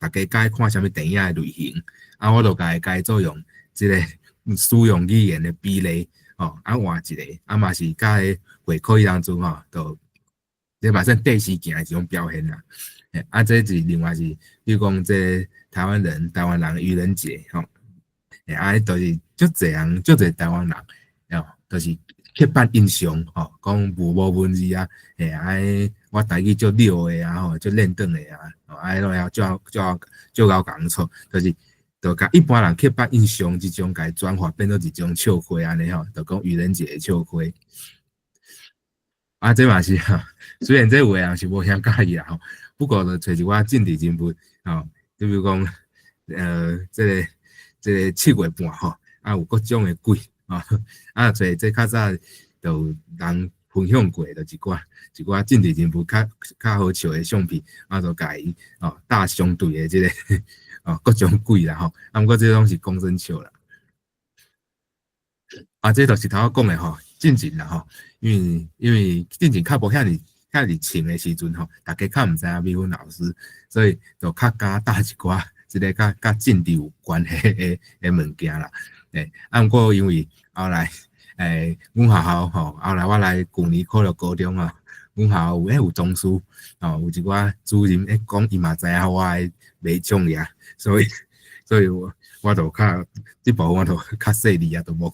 大家该看什么电影的类型，啊，我就该做用即个使用语言的比例，换一个，嘛是甲个会考当中就这嘛算第四件的一种表现啦。这是另外是，比如讲这台湾人愚人节，就是足侪人，足侪台湾人，就是刻板印象，讲无文字啊，我台语足溜的啊，足练转的啊，拢要足够讲错，就甲一般人刻板印象即种甲转化变做一种笑话安尼就讲愚人节的笑话。这嘛是虽然这有的人是无啥介意啦不过就找一寡政治人物就比如讲这个7月半有各种的鬼找这较早就人分享过的一寡政治人物较好笑的相片就甲伊大相对的这个各种鬼啦不过这拢是讲真笑啦这就是头仔讲的进前啦因为进前较无遐尼清的时阵大家较毋知影美芬老师，所以就较敢搭一寡即个甲政治有关系的物件啦。不过因为后来阮学校后来我来旧年考入高中阮学校有同事有一寡主任讲伊嘛知影我袂创业，所以我就较即部分我就较细腻就无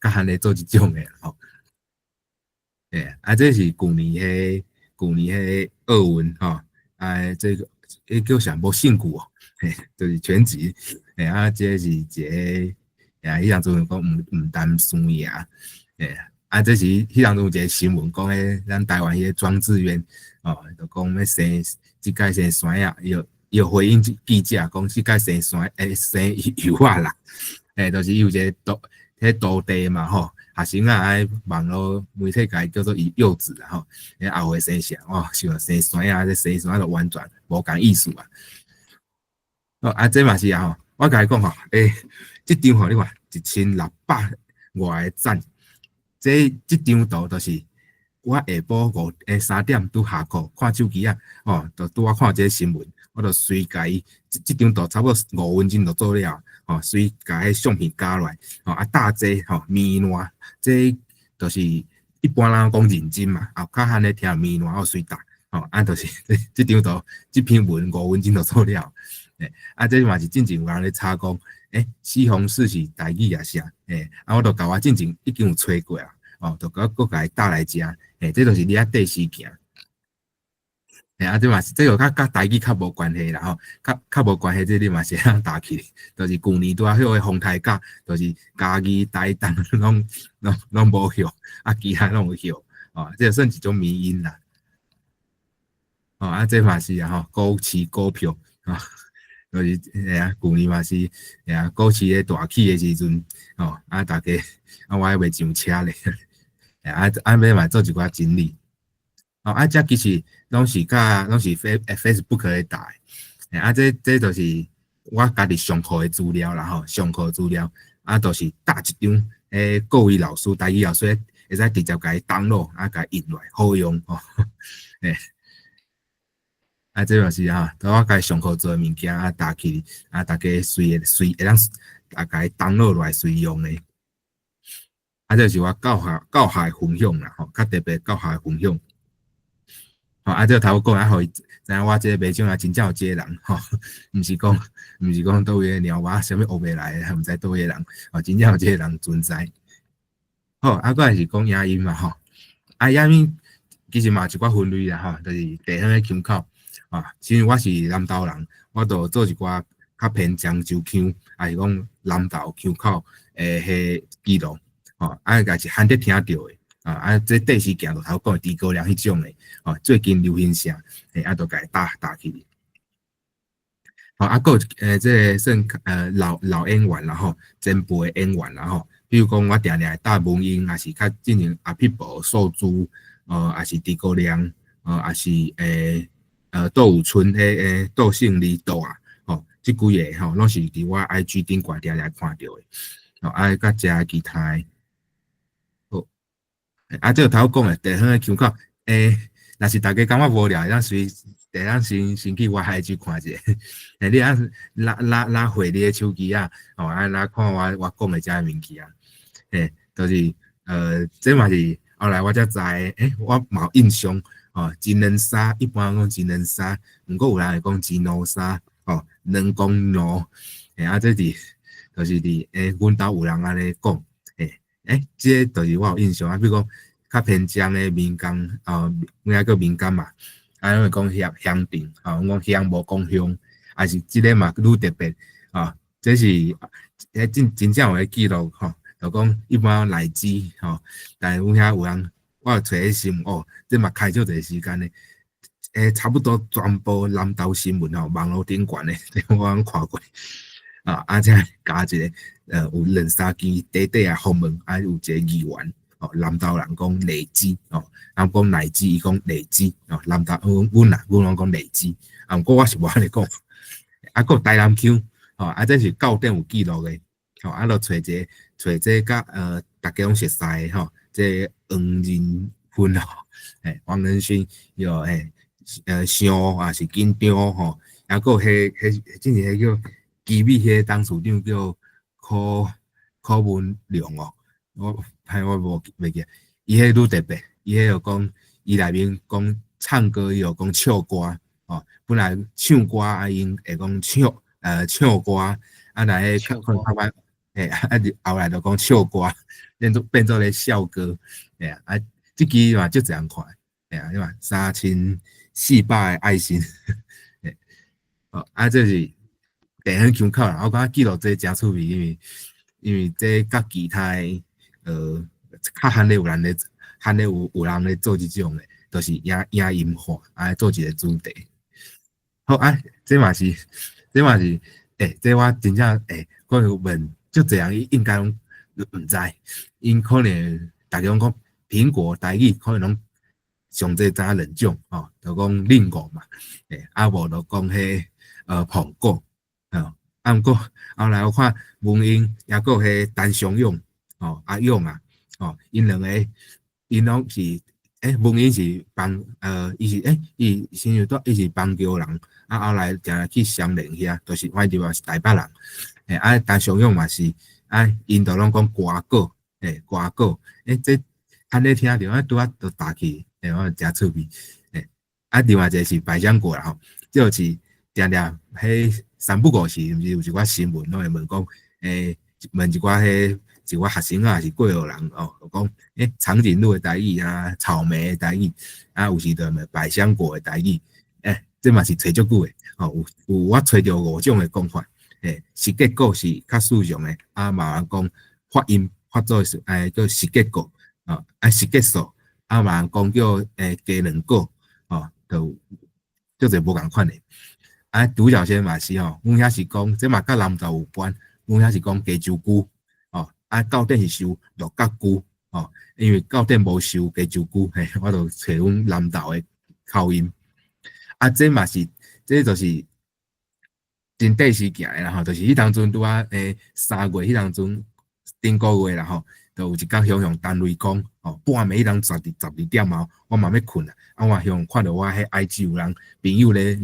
较罕咧做即种的这是旧年迄奥运这个叫啥无胜句就是全集这是一个迄当阵讲毋担输赢这是迄当阵有一个新闻讲咱台湾迄个庄智渊就讲要生即届生山啊，伊回应记者讲即届生山生油啦，就是有一个土地嘛学生爱网络媒体界叫做柚子啦后会生啥想生山这生山就完全无共意思这嘛是我甲伊讲即张你看1600外个赞，即张图就是我下晡3点拄下课看手机就拄我看这个新闻，我就随甲伊即张图差不多5分钟就做了随甲迄相片加落来大这面烂，这就是一般人讲认真嘛，较罕咧听面烂我随打就是即张图即篇文5分钟就做了这嘛是真正有人咧查讲西红柿是台语也啥我就甲我真正已经有找过就搁甲伊搭来食这就是你第4件这嘛是这个甲台语较无关系啦较无关系，这你嘛是通搭起，就是旧年拄迄个风台假，就是家己台东拢无晓其他拢有晓这算一种迷因啦这嘛是股市股票就是旧年嘛是股市咧大起的时阵大家我还未上车咧要嘛做一寡整理这其实拢是 Facebook 咧打这就是我家己上课的资料啦上课资料就是搭一张各位老师台语老师会使直接甲伊download甲伊印落来好用这就是我家上课做的物件搭起大家随会当甲伊download落来随用的这是我教学的分享啦较特别教学的分享这个头讲互伊知影我这个卖种真正有这个人毋是讲倒位鸟蛙啥物学袂来的，毋知倒位人真正有这个人存在还是讲影音嘛影音其实嘛有一寡分类啦就是地方的腔口因为我是南投人，我就做一寡较偏漳州腔还是讲南投腔口迄记录也是罕得听到的这第4件就头讲的猪高粱迄种的最近流行啥就甲伊搭起还有这个算老演员啦前辈的演员啦比如讲我定定会搭文英，也是较进行阿匹布、素珠也是猪高粱也是杜有春杜胜利杜这几个拢是伫我 IG 顶挂定定看到的甲遮其他的这个头讲的地方的腔口若是大家感觉无聊，咱随第咱先去我 IG 看一下，你啊拉回你的手机啊，拉看我讲的这物件啊，就是这嘛是后来我才知，我嘛有印象真人沙一般讲真人沙，毋过有人会讲真奴沙人工奴，这是就是阮兜有人安尼讲，这就是我有印象啊，比如讲较偏江的民间咩叫民间嘛。因为讲乡镇阮讲乡无讲乡，还是即个嘛愈特别这是真正有诶记录就讲一般来自但是阮遐有人，我有找迄新闻这嘛开足侪时间咧，差不多全部南投新闻网络顶悬咧，我有看过这加一个有2、3支短啊访问，有一个议员。南投人讲荔枝人讲荔枝，伊讲荔枝南投阮人讲荔枝，毋过我是无安尼讲。有台南腔这是教典有记录的就找这甲大家拢熟悉的这黄仁勋黄仁勋又上也是紧张还有之前叫基美迄董事长叫柯文良我无袂记，伊迄愈特别，伊迄就讲，伊内面讲唱歌，伊就讲唱歌本来唱歌因会讲唱歌来可能慢慢后来就讲笑歌，变做咧笑歌即支嘛足侪人看嘛3400个爱心这是地方腔口啦，我感觉记录这真趣味，因为这甲其他较罕咧有人咧做即种诶，就是影音化做一个主题。好这嘛是这我真正我有问足侪人应该拢毋知，因可能大家拢讲苹果台语可能拢上济知2种就讲令果嘛，无就讲迄苹果毋过后来我看文英也有迄单相用阿勇因两个因拢是文英是帮伊是伊先有伊是邦桥人后来定去相连遐，就是反正也是台北人单相用嘛是因都拢讲歌果歌果这安尼听着拄都打起我真趣味另外一个是百香果啦这就是定迄三不五时毋是有一寡新闻拢会问讲问一寡一寡学生是过河人讲长颈鹿的台语草莓的台语有时就问百香果的台语这嘛是找足久的有我找着5种的讲法实结果是较适用的嘛人讲发音发作是叫实结果实结束嘛人讲叫鸡卵果就足侪无共款的独角仙嘛是阮遐是讲这嘛甲南投有关，阮遐是讲加州菇到底是收鹿角菇因为到底无收加州菇我就找阮南投的口音这嘛是这就是真短时间的啦就是迄当阵拄3月迄当阵顶个月啦就有一天向单位讲半暝迄当12点我嘛要困我向看到我迄 IG 有人朋友咧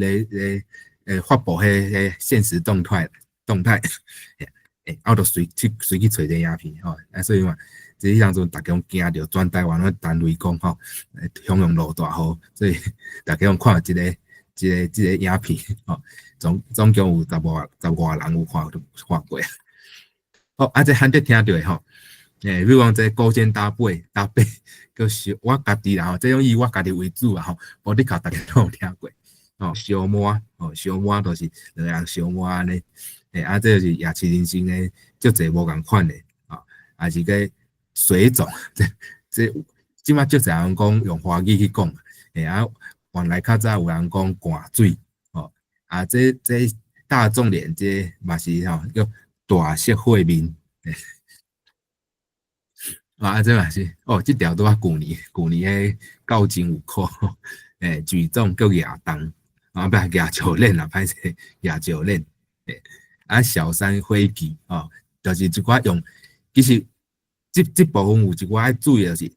发布迄现实动态我就随去找这影片所以嘛，这当阵大家惊着全台湾的单位讲向落大雨，所以大家看这个影片总共有10外人有看过。好这罕得听到的比如讲这勾肩搭背，就是我家己啦这种以我家己为主无你靠大家都有听过小满小满就是两人小满安尼这就是夜市人生的足侪无共款的也是个水肿这即摆足侪人讲用华语去讲原来较早有人讲寒水这大众点这嘛是叫大色会面这嘛是这条都旧年迄高金有考举重叫亚当不亚九链啦歹势亚九链小山灰记就是一寡用其实这部分有一寡要注意的是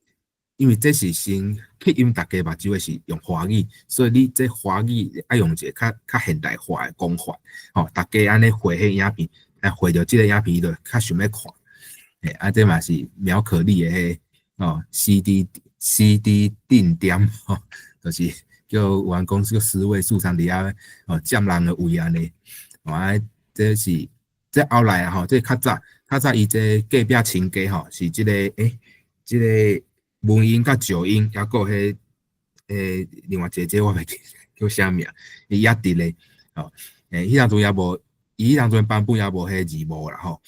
因为这是先吸引大家目睭的是用华语，所以你这华语爱用一个较现代化的讲法，吼，大家安尼回迄影片，回到即个影片就较想要看，这嘛是苗可丽的迄哦 CD 定点吼，就是叫有人讲叫思维树上底下哦占人的位安尼，这是这后来啊吼，这较早伊这隔壁亲家吼是即个即个文英甲九英，还有迄另外一个我袂记叫啥名，伊也伫咧吼，迄当阵也无，伊迄当阵版本也无迄字幕啦吼，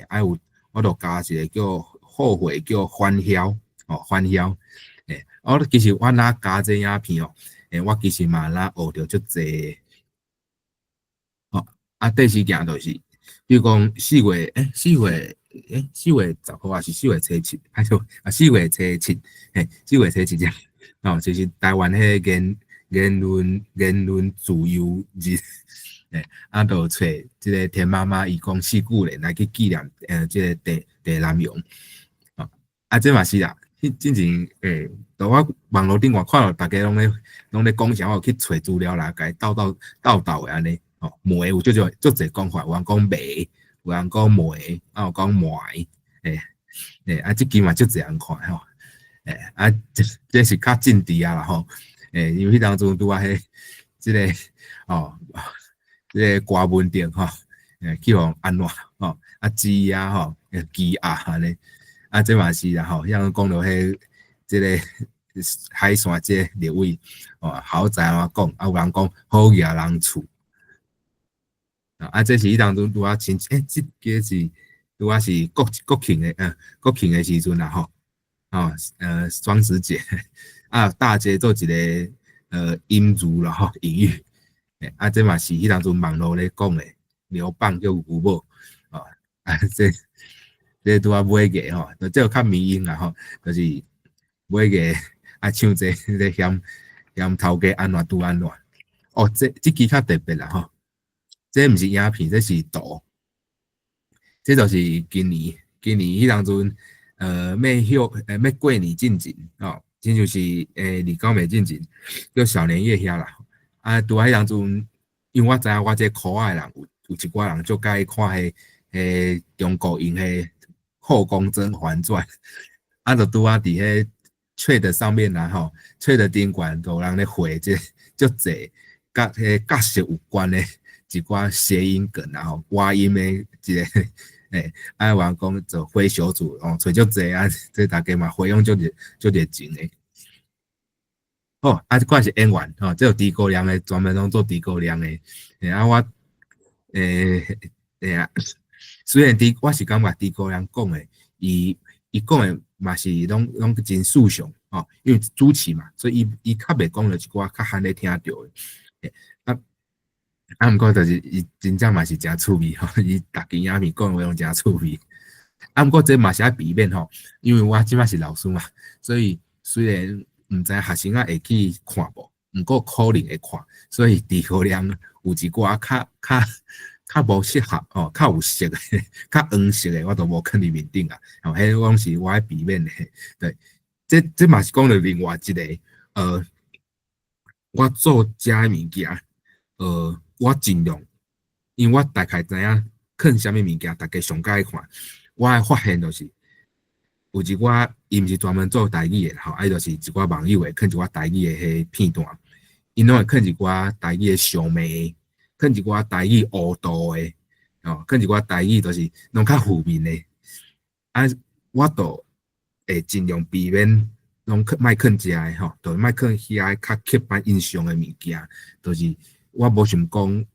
还有我著加一个叫后悔叫欢笑哦欢笑，我其实我哪加这影片哦，我其实嘛哪学着足济，哦第四件就是比如讲4月10号还是4月初7，还是4月初7，4月初7哦，就是台湾迄个言论自由日，就找即个田妈妈伊讲4句咧来去纪念即个地南洋，这嘛是啦，之前在我网络顶我看到大家拢咧讲啥，我有去找资料来甲伊斗的安尼，梅有足侪讲法，有人讲梅。有人讲梅，有讲梅，即期嘛足侪人看吼，这是较政治啊啦吼，因为迄当中拄啊迄即个即个瓜文定吼，去互安怎吼，鸡啊吼，鸡鸭安尼，这嘛是啦吼，像讲到迄即个海线即个立位，豪宅啊讲，有人讲好野人厝。这是迄当中拄啊亲，即个是拄啊是国庆的时阵啦吼，双十节大节做一个音如啦吼隐喻，这嘛是迄当中网络咧讲的，刘邦叫牛某，这拄啊买个吼，这有较迷因啦吼，就是买个唱这咧嫌头家安怎拄安怎，这期较特别啦吼。这毋是影片，这是图。这就是今年迄当阵，要过年进前哦，这就是29暝进前，叫小年夜遐啦。拄迄当阵，因为我知影我这科外人有一寡人就介意看迄中国用迄《后宫甄嬛传》，就拄啊伫迄翠的上面啦吼，翠的顶管都有人咧回这足济甲迄角色有关的。一寡谐音梗然后挖音的一个有人讲做灰小组找足济这大家嘛回用足热情的。这款是演员这有诸葛亮的，专门拢做诸葛亮的。我虽然我是感觉诸葛亮讲的，伊讲的嘛是拢真事上因为主持嘛，所以伊较袂讲着一寡较罕咧听到的。毋过就是伊真正嘛是诚趣味吼，伊逐支影片讲话拢诚趣味。毋过这嘛是爱避免吼，因为我即摆是老师嘛，所以虽然毋知学生会去看无，毋过可能会看，所以诸葛亮有一寡较无适合较有色的、较黄色的，我都无放伫面顶啊。迄拢是我爱避免的。对，这嘛是讲了另外一个我做遮的物件。我尽量，因为我大概知影囥啥物物件，大家上介意看。我发现就是有一寡，伊毋是专门做台语的吼，就是一寡网友会囥一寡台语的迄片段，因拢会囥一寡台语的小妹，囥一寡台语乌道的，囥一寡台语就是拢较负面的。我都会尽量避免拢莫囥遮的吼，就是莫囥遐较刻板印象的物件，就是。我无想讲，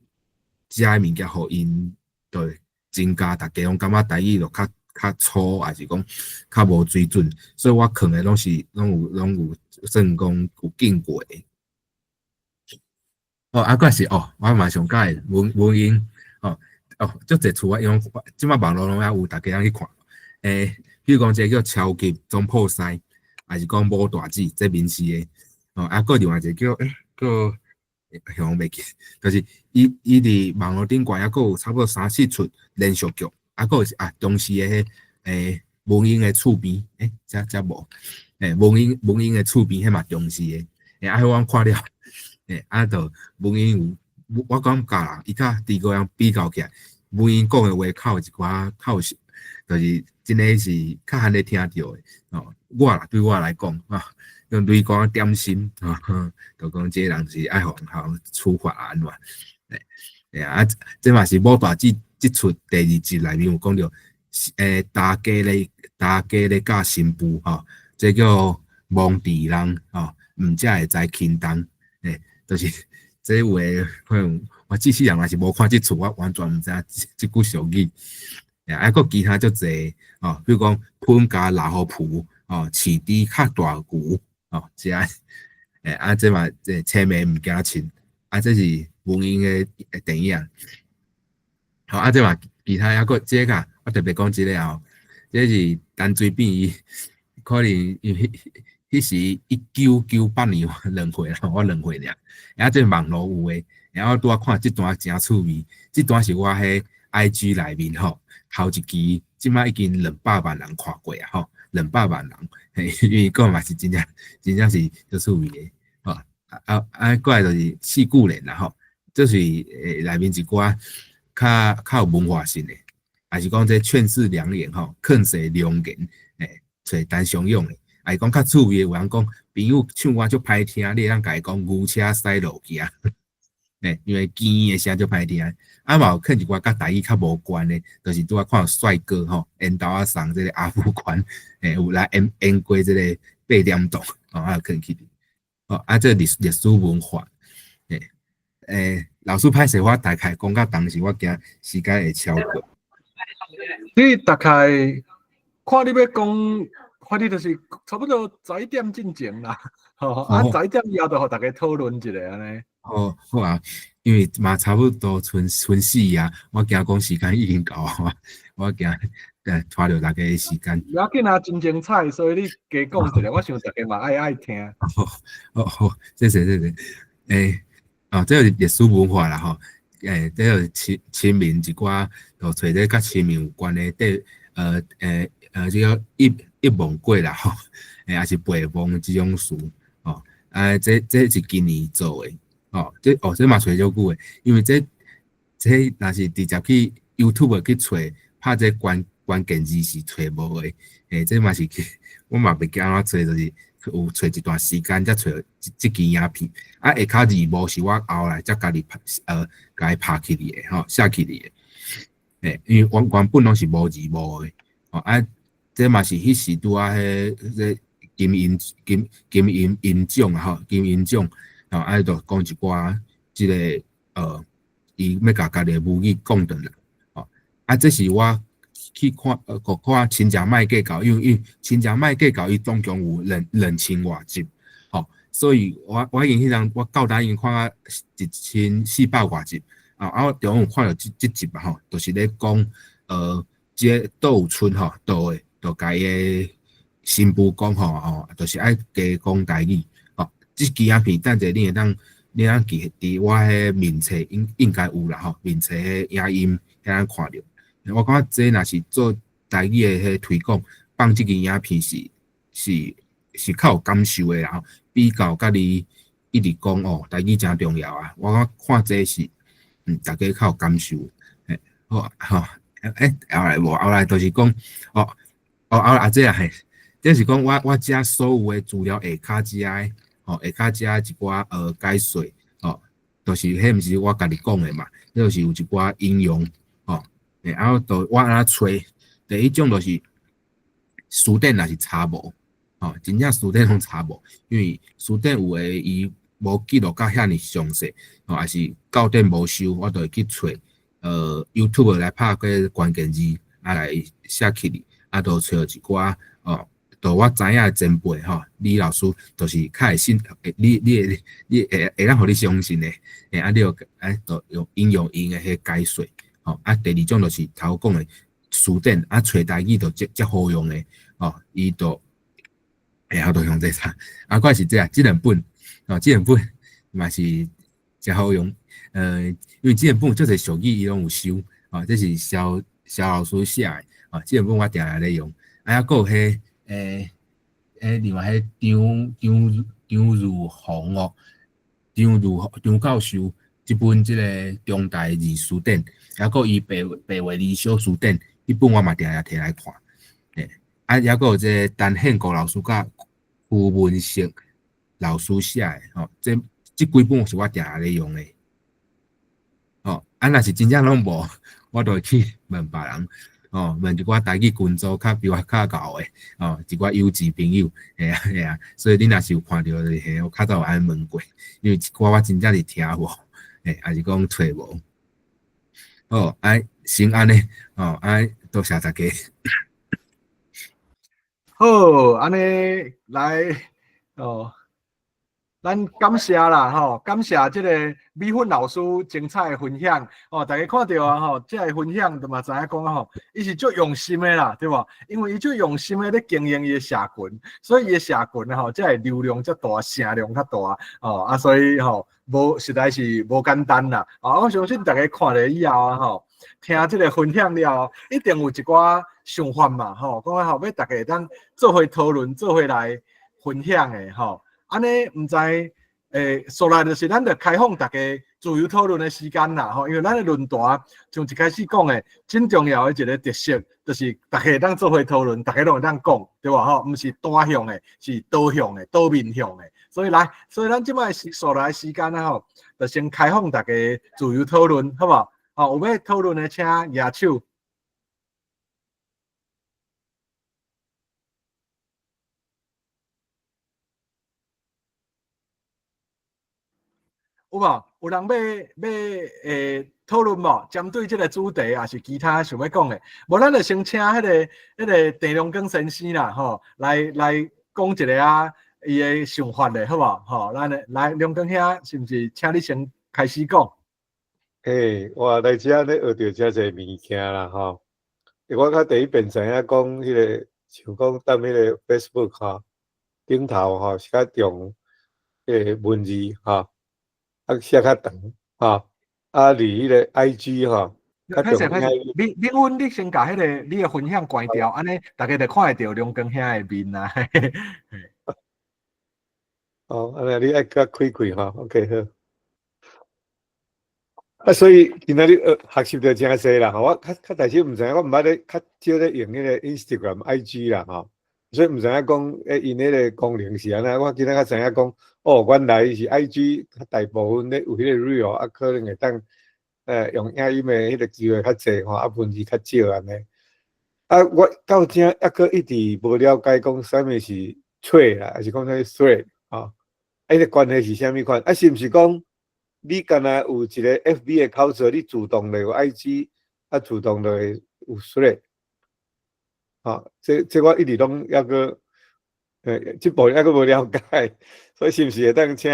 遮个物件互因对增加大家拢感觉台语就较粗，还是讲较无水准，所以我囥的拢有算讲有经过的。个是我嘛上介文英足侪厝因为即摆网络拢有大家通去看。比如讲这叫超级总破塞，还是讲无大字这面试的。个另外一个叫想袂记，就是伊伫网络顶悬，还佫有差不多3、4出连续剧，佫有中视的迄文英的厝边，遮无，文英的厝边迄嘛重视的，我看了，就文英有，我感觉啦，伊甲地个人比较起来，文英讲的话较有一寡较有，就是真诶是较罕咧听到的哦。对我来讲啊，用对讲点心啊，就讲这人是爱互处罚安怎？这嘛是某大姐即出第二集内面有讲到，大家咧教新妇吼，这叫蒙地人吼，毋才会知轻重，就是这话可能我机器人若是无看即出，我完全毋知影即句俗语。佫其他足侪哦，比如讲喷加老虎脯哦，饲猪较大牛哦，这这嘛这车尾毋惊亲，这是文英的电影。好，这嘛其他佫这个我特别讲一个哦，这是陈水扁伊可能迄时1998年2岁啦，我2岁尔，这网络有诶，我拄仔看即段真趣味，即段是我迄 IG 内面吼。头一期，即摆已经200万人看过啊！吼，200万人，因为个嘛是真正是足趣味的，吼过来就是四句联啦，吼，这是内面一寡较有文化性的，还是讲这劝世良言吼，劝世良言，找单相用的，还是讲较趣味的，有人讲朋友唱歌足歹听，你会当甲伊讲牛车驶路行。因为尖的声足歹听，嘛有看一寡甲台语较无关的，就是拄仔看到帅哥吼，沿道啊送这个阿富汗，有来演过这个8点档，有看去这历史文化，老师歹势，我大概讲到当时我惊时间会超过。你大概看你要讲，看你就是差不多11点进前啦，11点以后就互大家讨论一下安尼。好啊，因为嘛差不多剩4啊，我惊讲时间已经到啊，我惊拖着大家的时间。不要紧啊，真精彩，所以你加讲一下，我想大家嘛爱听。好，谢谢。这是历史文化啦吼，这个清明一寡，就找这甲清明有关的，这个一梦过啦吼，也是陪梦这种事哦，这是今年做的。这嘛找足久诶，因为这若是直接去 YouTube 去找，拍这关键字是找无诶。这嘛是我嘛袂记安怎找，就是有找一段时间才找这支影片。下骹字幕是我后来才家己家拍起嚟诶，吼写起嚟诶。因为原本拢是无字幕诶，这嘛是迄时拄啊迄金银奖啊，吼金银奖。就讲一寡即个伊要甲家己母语讲转来，这是我去看亲情卖计较，因为亲情卖计较伊总共有2000外集，所以我已经迄阵我到达已经看啊1400外集，我中有看到即集嘛就是咧讲即倒有村倒诶，就甲伊诶新妇讲就是爱加讲台语。即支影片，等者你会当记伫我迄面册应该有啦吼，面册迄影音会当看着。我感觉这若是做台语诶迄推广，放即支影片是较有感受诶啦吼。比较甲你一直讲台语真重要啊。我看这是大家较有感受。后来就是讲后来这这是讲我遮所有诶资料下骹遮诶。下骹遮一寡解说，就是迄毋是我家己讲诶嘛，就是有一寡应用，然后就我安怎找，第一种就是书店若是查无，真正书店拢查无，因为书店有诶伊无记录甲遐尼详细，还是到店无收，我就会去找YouTube 来拍个关键字，来写起哩，就找一寡就我知影的前辈李老师，就是较会信，你会当互你相信的，你就用应用因的迄解说，第二种就是头讲的书店，找台语就则好用的，伊就我就用这啥，我是这两本，这两本嘛是则好用，因为这两本做侪俗语伊拢有收，这是肖老师写的，这两本我定定咧用。啊，还有迄另外张如虹哦，张教授即本即个中大字书典，还有伊白话理小书典，迄本我嘛定定摕来看。诶，啊，还有即个陈宪国老师甲胡文成老师写诶，吼，即几本是我定定咧用诶。哦，啊，若是真正拢无，我就会去问别人。哦，问一寡台语群组比我较厚诶，哦，一寡优质朋友，嘿啊，所以你若是有看到就是我较早有安问过，因为一寡我真正是听无，还是讲揣无。哦，先安尼，哦，多谢大家。好，安尼来哦。咱感谢啦，吼，感谢即个米粉老师精彩的分享，哦，大家看到啊，吼，即个分享，就嘛知影讲吼，伊是足用心的啦，对吧？因为伊足用心的咧经营伊的社群，所以伊的社群吼，即个流量较大，声量较大，哦，啊，所以吼，实在是无简单啦，啊，我相信大家看了以后啊，吼，听即个分享了后，一定有一寡想法嘛，吼，讲啊，后尾大家当做伙讨论，做伙来分享的，吼。安尼唔知，所来就是咱着开放大家自由讨论的时间啦，吼，因为咱的论坛像一开始讲的，真重要的一个特色，就是大家当做伙讨论，大家拢会当讲，对吧？吼，唔是单向的，是多向的、多面向的。所以咱即摆所来时间啊，吼，就先开放大家自由讨论，好不好？好，有要讨论的请举手。有无？有人要讨论无？针对这个主题，还是其他想要讲的？无，咱就先请迄个郑良根先生啦，吼，来讲一个啊，伊的想法咧，好无？吼，咱来良根兄，是毋是？请你先开始讲。我来遮咧学着遮侪物件啦，吼。我较第一遍知影讲迄个，像讲踮迄个 Facebook 吼顶头吼是较重文字吼。写较长，吼，离迄个 IG 吼，较重要。你阮你先甲迄个你的分享关掉，安尼大家就看会到梁光兄的面啊。哦，安尼你爱甲开吼 ，OK 好。所以今仔日学习着真济啦，吼，我较早时毋知影，我毋捌咧较少咧用迄个 Instagram、IG 啦，吼，所以毋知影讲因迄个功能是安怎。我今仔较知影讲。原来是 IG 大部分咧有迄个 real 啊，可能会当用影音的迄个机会较济吼，文字较少安尼。我到正抑阁一直无了解讲啥物是 thread 啦，还是讲迄 thread 吼？迄个关系是啥物款？是毋是讲你敢若有一个 FB 的口座，你自动就有 IG， 自动就会有 thread。这我一直拢抑阁这部分抑阁无了解。所以是毋是会当请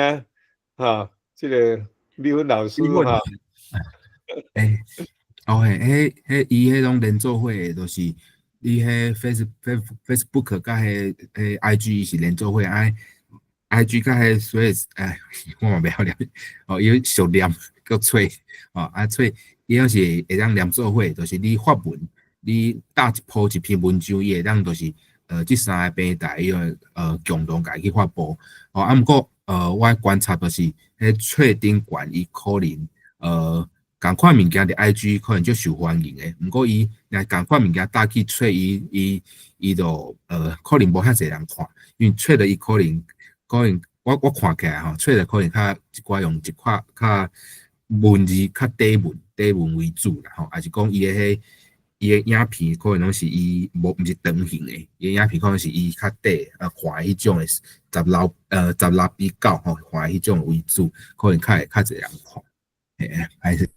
即个米粉老师哈？伊迄种连做伙的，就是伊迄 Facebook 甲迄IG 是连做伙，IG 甲迄所以我嘛袂晓念哦，伊熟念个吹哦，吹伊要是会当连做伙，就是你发文，你打一篇文章，伊会当就是。这三个平台伊共同家去发布，哦，毋过我观察就是，迄册顶悬伊可能共款物件伫 IG 可能就受欢迎诶，毋过伊若共款物件搭去册伊就可能无遐侪人看，因为册的伊可能我看起来吼，册的可能较一寡用一寡较文字较底文为主啦，吼，还是讲伊诶影片可能拢是伊毋是长形诶，伊影片可能是伊较短看迄种诶16比9吼，看迄种为主，可能较侪人看，还是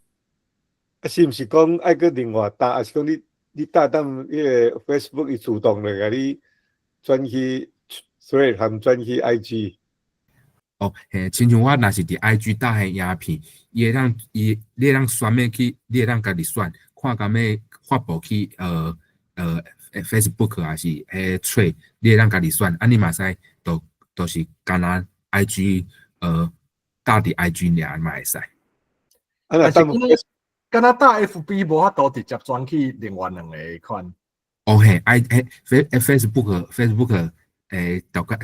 是毋是讲爱个另外搭，还是讲你搭迄个 Facebook 伊自动就甲你转去 Thread 含转去 IG？哦，亲像我若是伫 IG 搭迄影片，你会当选咩去，你会当家己选，看敢要发布去Facebook 还是Thread，你会当家己选，你嘛使就是干那 IG 搭伫 IG 尔嘛会使。但是敢若搭 FB 无法度直接转去另外两个款。哦嘿，Facebook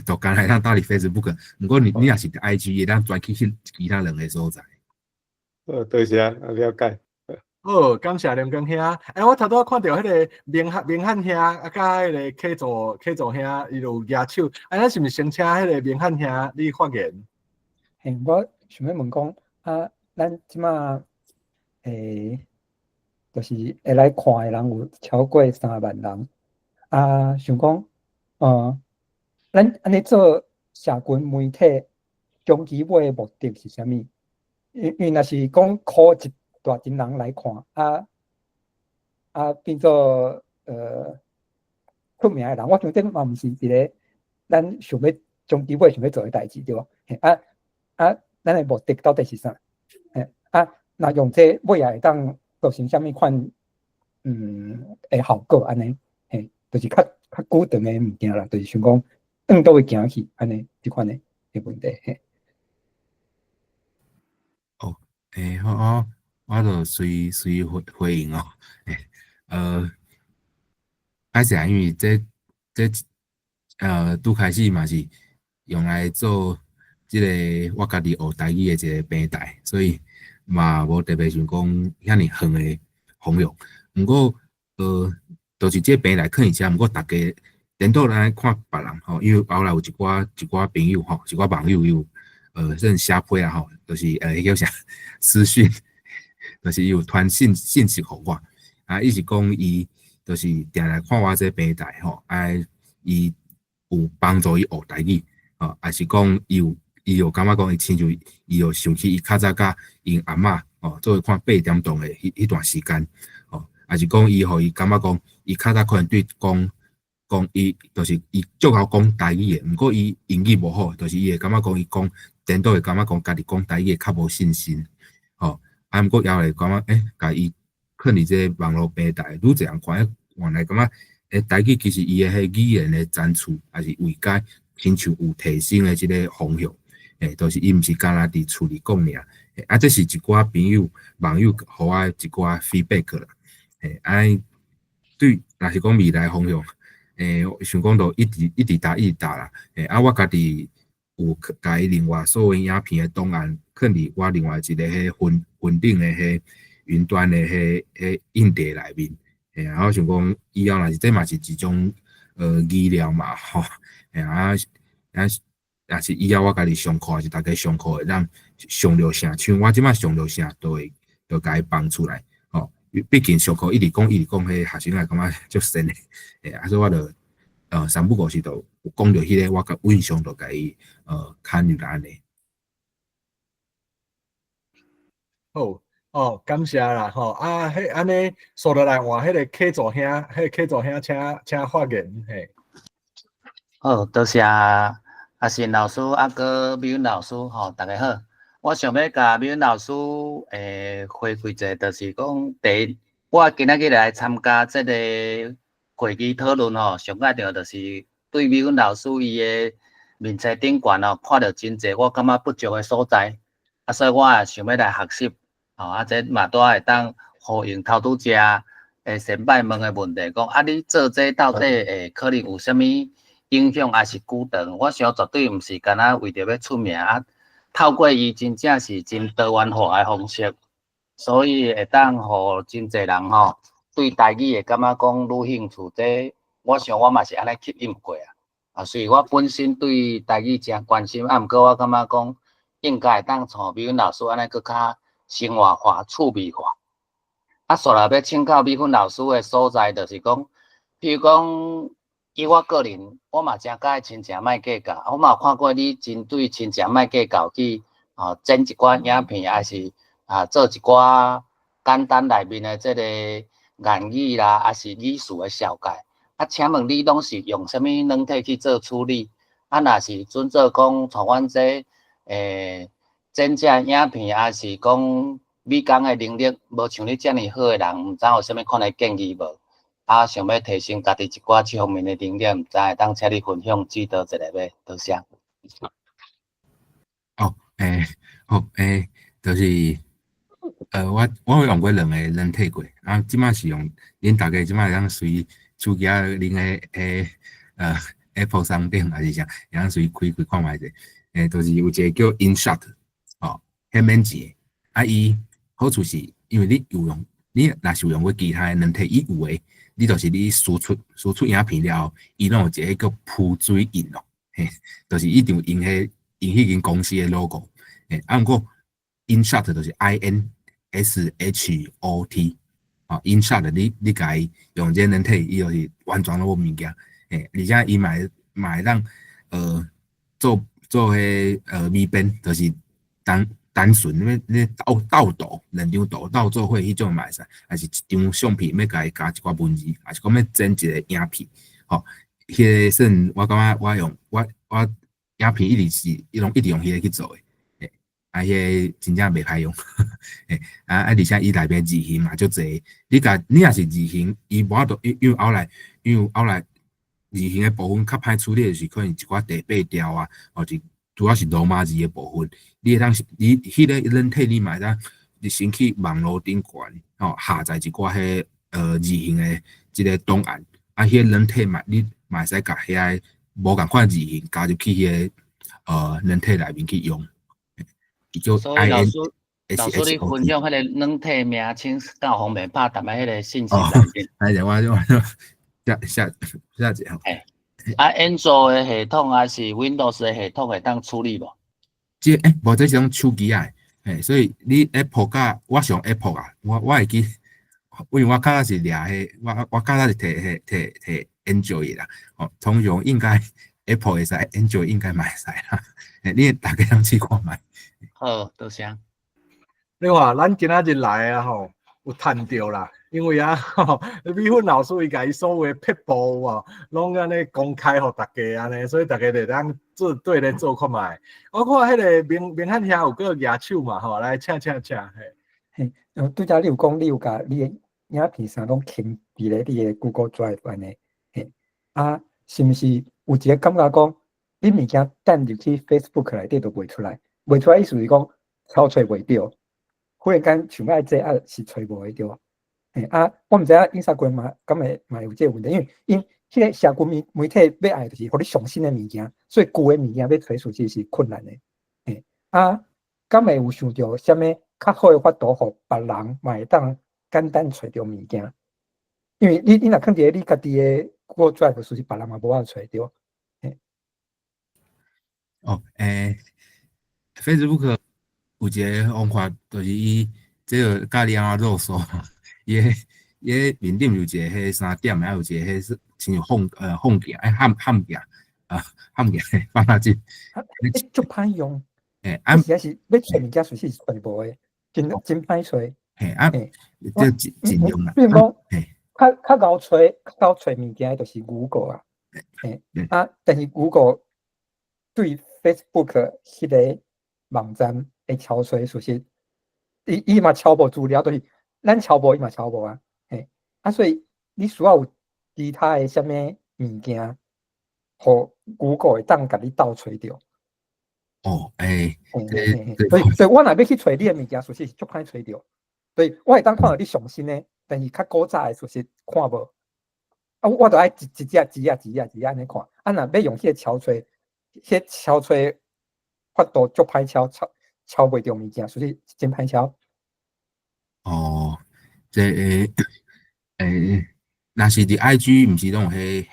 就干来当搭理 Facebook，不过你若是 IG 也当转去其他人的所在。多谢啊，了解。好，感谢连江兄。我头拄看到迄个明汉兄啊，甲迄个客座兄，伊有举手。咱是毋是先请迄个明汉兄你发言？我想要问讲咱即马就是会来看的人有超过3万人。想讲咱安尼做社群媒体，终极尾的目的是啥物？因为若是讲 call 一大群人来看，变做出名的人，我想这嘛毋是一个咱想要终极尾想要做的代志，对无？咱的目的到底是啥？若用这尾也会当造成啥物款的效果安尼？就是较久长的物件啦，就是想讲倒会行去安尼即款的问题。好，我就随回应哦。歹势啊，因为这拄开始嘛是用来做即个我家己学台语的一个平台，所以嘛无特别想讲遐尼远的方向。毋过就是即个平台囥伫遮，毋过大家颠倒来看别人吼，因为后来有一寡朋友吼，一寡网友有认写批啊吼，就是迄叫啥私讯，就是有传信息互我，伊是讲伊就是定来看我这平台吼，伊有帮助伊学台语，还是讲伊有感觉讲伊亲像伊有想起伊较早甲因阿嬷做伙看8点钟的迄段时间，还是讲伊互伊感觉讲伊较早可能对讲伊就是伊足够讲台语的，毋过伊英语无好，就是伊会感觉讲伊讲颠倒会感觉讲家己讲台语较无信心，毋过也会感觉甲伊囥伫这网络平台愈侪人看，原来感觉台语其实伊的迄语言的展出，还是为解亲像有提升的即个方向，就是伊毋是干那伫厝里讲尔，这是一寡朋友网友互我一寡 feedback 啦，对，若是讲未来方向。想讲到一直打啦，我家己有甲伊另外所有影片的档案，囥伫我另外一个迄云顶的迄云端的迄硬碟内面，我想讲以后若是这嘛是一种资料嘛吼，若是以后我家己上课，还是大家上课会当上着啥，像我即摆上着啥，都甲伊放出来。毕竟上课一直讲，迄学生也感觉足神的，所以我就三不五时就有讲到迄个，我甲印象就甲伊看入来安尼。好，感谢啦吼，迄安尼说落来换迄个客座兄，请发言嘿。好，多谢阿新老师，个美云老师吼，大家好。我想要甲美云老师回馈者，就是讲我今仔日来参加这个会议讨论吼，上介着就是对美云老师伊的面册顶悬看到真济我感觉不足的所在，所以我也想要来学习，这嘛都会当呼应头拄只先摆问的问题，讲你做这到底可能有啥物影响，还是久长？我想绝对毋是干那为着要出名透过伊真正是真多元化的方式，所以会当互真侪人吼对台语会感觉讲愈兴趣。这我想我嘛是安尼吸引过所以我本身对台语真关心，毋过我感觉讲应该会当像美云老师安尼搁较生活化、趣味化。煞来要请教美云老师的所在，就是讲，譬如讲。以我个人，我嘛真介亲情莫计较，我嘛有看过你针对亲情莫计较去剪一寡影片，还是做一寡简单内面的这个言语啦，还是语序的小改。请问你拢是用什么软体去做处理？若是准做讲像阮这剪这影片，还是讲美工的能力无像你遮尔好的人，毋知有啥物款的建议无？想要提升家己一寡这方面的能力，毋知会当请你分享指导一下呗？多谢。就是我有用过2个软体过，即摆是用恁大家即摆会当随手机啊，恁Apple 商店还是啥，会当随开看卖者，就是有一个叫 InShot 哦，迄免钱啊，伊好处是因为你有用，你若是有用过其他的软体，伊有诶，你就是你输出影片了后，伊拢有一个叫浮水印咯，嘿，就是一定用迄间公司的 logo，啊，毋过 InShot 就是 INSHOT。哦 ，InShot 你家用这软体，伊就是完全拢无物件，而且伊嘛会当做微编，就是单纯你倒图两张图倒做伙迄种嘛会使，还是一张相片要家加一寡文字，还是讲要剪一个影片，吼、迄个算我感觉我影片一直用迄个去做诶。迄真正袂歹用，而且伊内面字形嘛足侪，你若是字形，伊无法度，因为后来字形的部分较歹处理，就是可能一寡第八条啊，或者主要是罗马字的部分，你会当你迄个软体你嘛会当，你先去网络顶悬，下载一寡字形的即个档案，迄个软体嘛，你嘛会使甲遐无共款字形加入去迄个软体内面去用。所以老师你分享迄个软体名称，较方便拍淡仔迄个信息内面。哎呀，我下一个。Android 的系统还是 Windows 的系统会当处理无？无这是种手机啊，所以你 Apple 甲我上 Apple 啊，我会记，因为我较早是掠我较早是摕 Android 啦，通常应该 Apple 会使 ，Android 应该嘛会使啦，你大家通试看觅。好，多谢。你看，咱今仔日来啊吼，有趁着啦，因为啊，米粉老师伊甲伊所有的撇步啊，拢安尼公开互大家安尼，所以大家就当做对咧做看觅。我看迄个明汉遐有个举手嘛吼，来请嘿。拄则你有讲，你有甲你的影片啥拢倾伫咧你的 Google Drive 安尼，啊，是毋是有一个感觉讲，你物件等入去 Facebook 内底都袂出来？袂出来意思是讲超找袂着，忽然间想要这是找无会着。我毋知影 Instagram 嘛有这个问题，因迄个社群媒体要爱就是互你上新的物件，所以旧的物件要找出其实是困难的。敢会有想着啥物较好的法度，互别人嘛会当简单找着物件？因为你若放伫你家己的 Google Drive，属实别人嘛无法找着。Facebook 有一个方法，就是伊这个教你安怎入手，伊个面顶有一个迄3点，还有一个迄是亲像放镜，焊镜焊镜放下去，足歹用。实在是要找物件，随时是找无的，真歹找。这尽量啦。比如讲，较高找物件，就是 Google 啊。但是 Google 对 Facebook 迄个网站的敲找，属实伊嘛敲无资料，就是咱敲无，伊嘛敲无啊。所以你需要有其他的啥物物件，互 Google 会当甲你倒找着。所以我若要去找你的物件，属实是足歹找着。所以我会当看到你上新的，但是较古早的属实看无。我著爱一只安尼看。若要用迄个敲找，迄敲找法度足歹敲袂着物件，属实真歹敲。若是伫 IG， 毋是拢有迄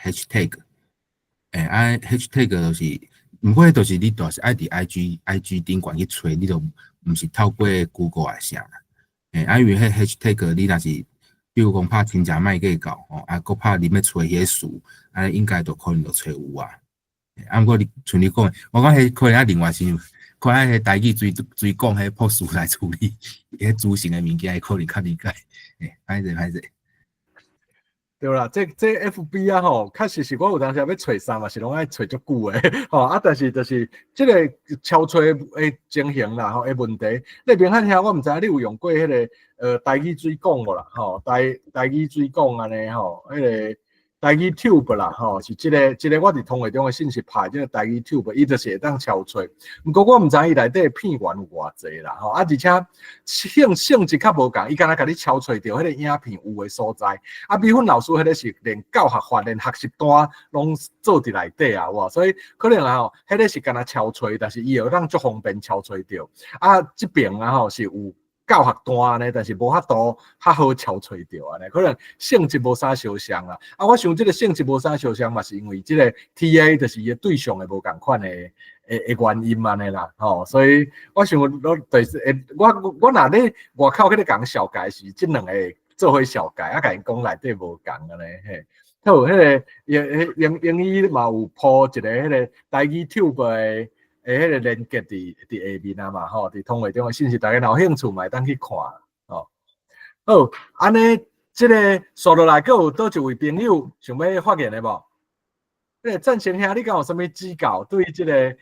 hashtag，hashtag 就是，毋过迄就是你著是爱伫 IG 顶悬去找，你著毋是透过 Google 来啥。因为迄 hashtag 你若是，比如讲拍亲戚卖计较，佫拍你要找迄个词，应该都可能就找有啊。毋过你像你讲，我讲迄可能另外是，可能迄台语追讲迄破事来处理，迄主性的物件可能较理解。歹势。对啦，这 FB 啊吼，确实是我有当时要找啥嘛，是拢爱找足久的吼。但是就是这个敲找的情形啦，吼的问题。你明汉遐我毋知你有用过迄个台语水讲无啦，吼台语水讲安尼吼，迄个台语 Tube 啦，吼，是这个我伫通话中的信息派，这个台语 Tube，伊就是会当敲吹。不过我毋知伊内底片源有偌济啦，吼，啊，而且性质较无共，伊敢若甲你敲吹着迄个影片有诶所在。啊，美芬老师迄个是连教学法、连学习单拢做伫内底啊，哇，所以可能啊吼，迄个是敢若敲吹，但是伊会当足方便敲吹着。啊，这边啊吼是有教学单呢，但是无法度较好敲吹着安尼，可能性质无啥相像啦。啊，我想这个性质无啥相像嘛，是因为这个 TA 就是伊对象的无共款的原因安尼啦。吼，所以我想就是我若咧外口迄个讲小改是这两个做伙小改，啊，甲因讲内底无共安尼嘿。好，迄个英语嘛有铺一个迄个台语 Tube 的。迄个连接伫下面啊嘛，吼，伫通话中的信息，大家若有兴趣嘛，会当去看，吼。好，安尼，即个说落来，阁有倒一位朋友想要发言的无？迄个赞成兄，你敢有啥物指教？对即个，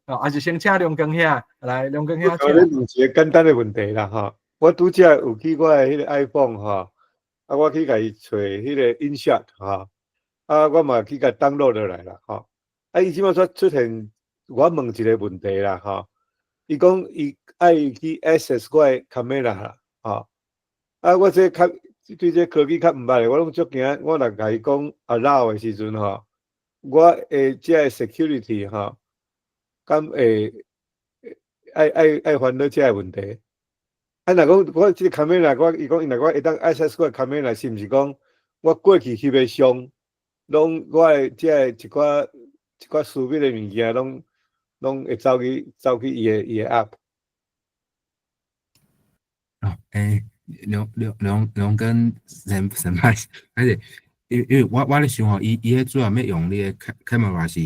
哦，还是先请梁光兄来，梁光兄。我问一个简单的问题啦，吼，我拄则有去我的迄个 iPhone 吼，啊，我去甲伊找迄个 InShot 吼，啊，我嘛去甲 download 落来啦，吼，啊，伊即马出现。我问一个问题啦，吼，伊讲伊爱去 access 我的 camera 啦，吼，啊，我这较对这科技较毋捌，我拢足惊，我若甲伊讲 allow 的时阵吼，我这个 security 吼，敢会爱烦恼这个问题。啊，若讲我这个 camera，伊讲若我会当 access 我的 camera，是毋是讲我过去翕的相，拢我的这个一寡私密的物件拢会走去伊的 app。哦，两根神派，而且因为我咧想吼，伊迄主要要用你的 camera 是，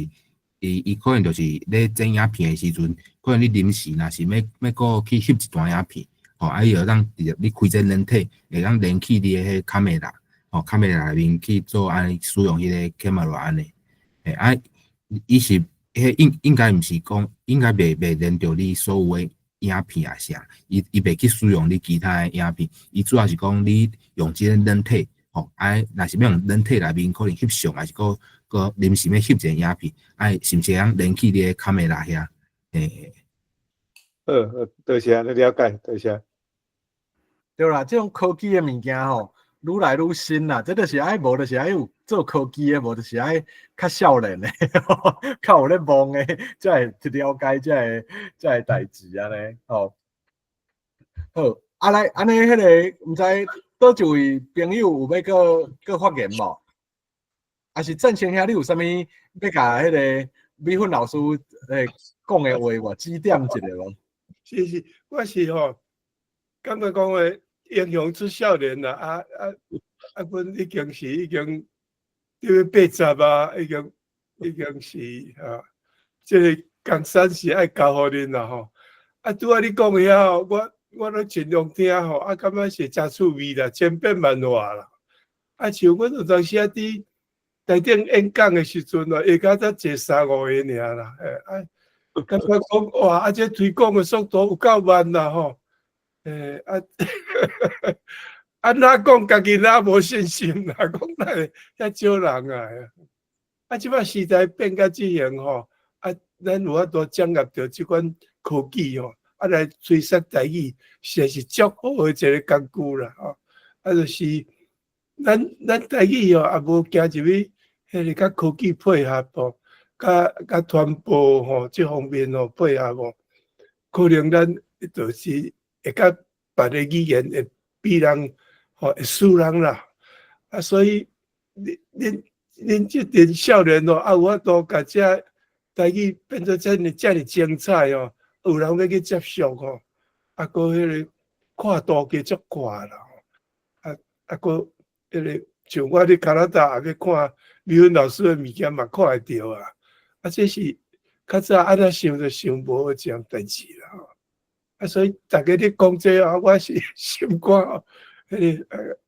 伊可能就是咧整影片的时阵，可能你临时若是要过去翕一段影片，吼，啊伊会当直接你开这软体，会当连起你的迄 camera， 吼 camera 内面去做安尼使用迄个 camera 安尼，啊，伊是。迄应该毋是讲，应该袂连着你所有的影片啊啥，伊袂去使用你其他的影片，伊主要是讲你用即个软体，吼，若是要用软体内面可能翕相，还是个临时要翕一个影片，是毋是通连起你的卡梅拉遐？多谢你了解，多谢。对啦，这种科技的物件吼，愈来愈新啦，这就是爱无，就是爱有做科技的，无就是爱较少年的，较有咧忙的，才会去了解这个代志安尼，吼。好，来，安尼迄个，毋知倒一位朋友有要个发言无？还是赞成兄，你有啥物要甲迄个美芬老师讲的话，我指点一下咯。是，我是吼，感觉讲诶，英雄出少年啦，阮已经要80啊，已经是啊，即个江山是爱交互恁啦吼。啊，拄仔你讲遐吼，我都尽量听吼，感觉是真趣味啦，千变万化啦。像阮有当时伫台顶演讲的时阵下骹才坐3、5个尔啦，感觉讲哇，这推广的速度有够慢啦吼，哪讲家己哪无信心啦，讲哪会遐少人啊？即摆时代变甲即样吼，咱有法度掌握着即款科技吼，来推广台语，实在是足好的一个工具啦吼。就是咱台语吼，也无行入去迄个甲科技配合吼，甲传播吼即方面吼配合吼，可能咱就是会甲别个语言会比人吼会输人啦。所以恁即阵少年吼，有法度甲这台语变做遮尔精彩哦，有人要去接受吼，搁迄个跨度加足快啦。搁迄个像我伫加拿大也要看美芬老师的物件嘛，看会着啊。这是较早安怎想就想无好这样代志啦。所以大家咧讲这我是心肝吼，迄个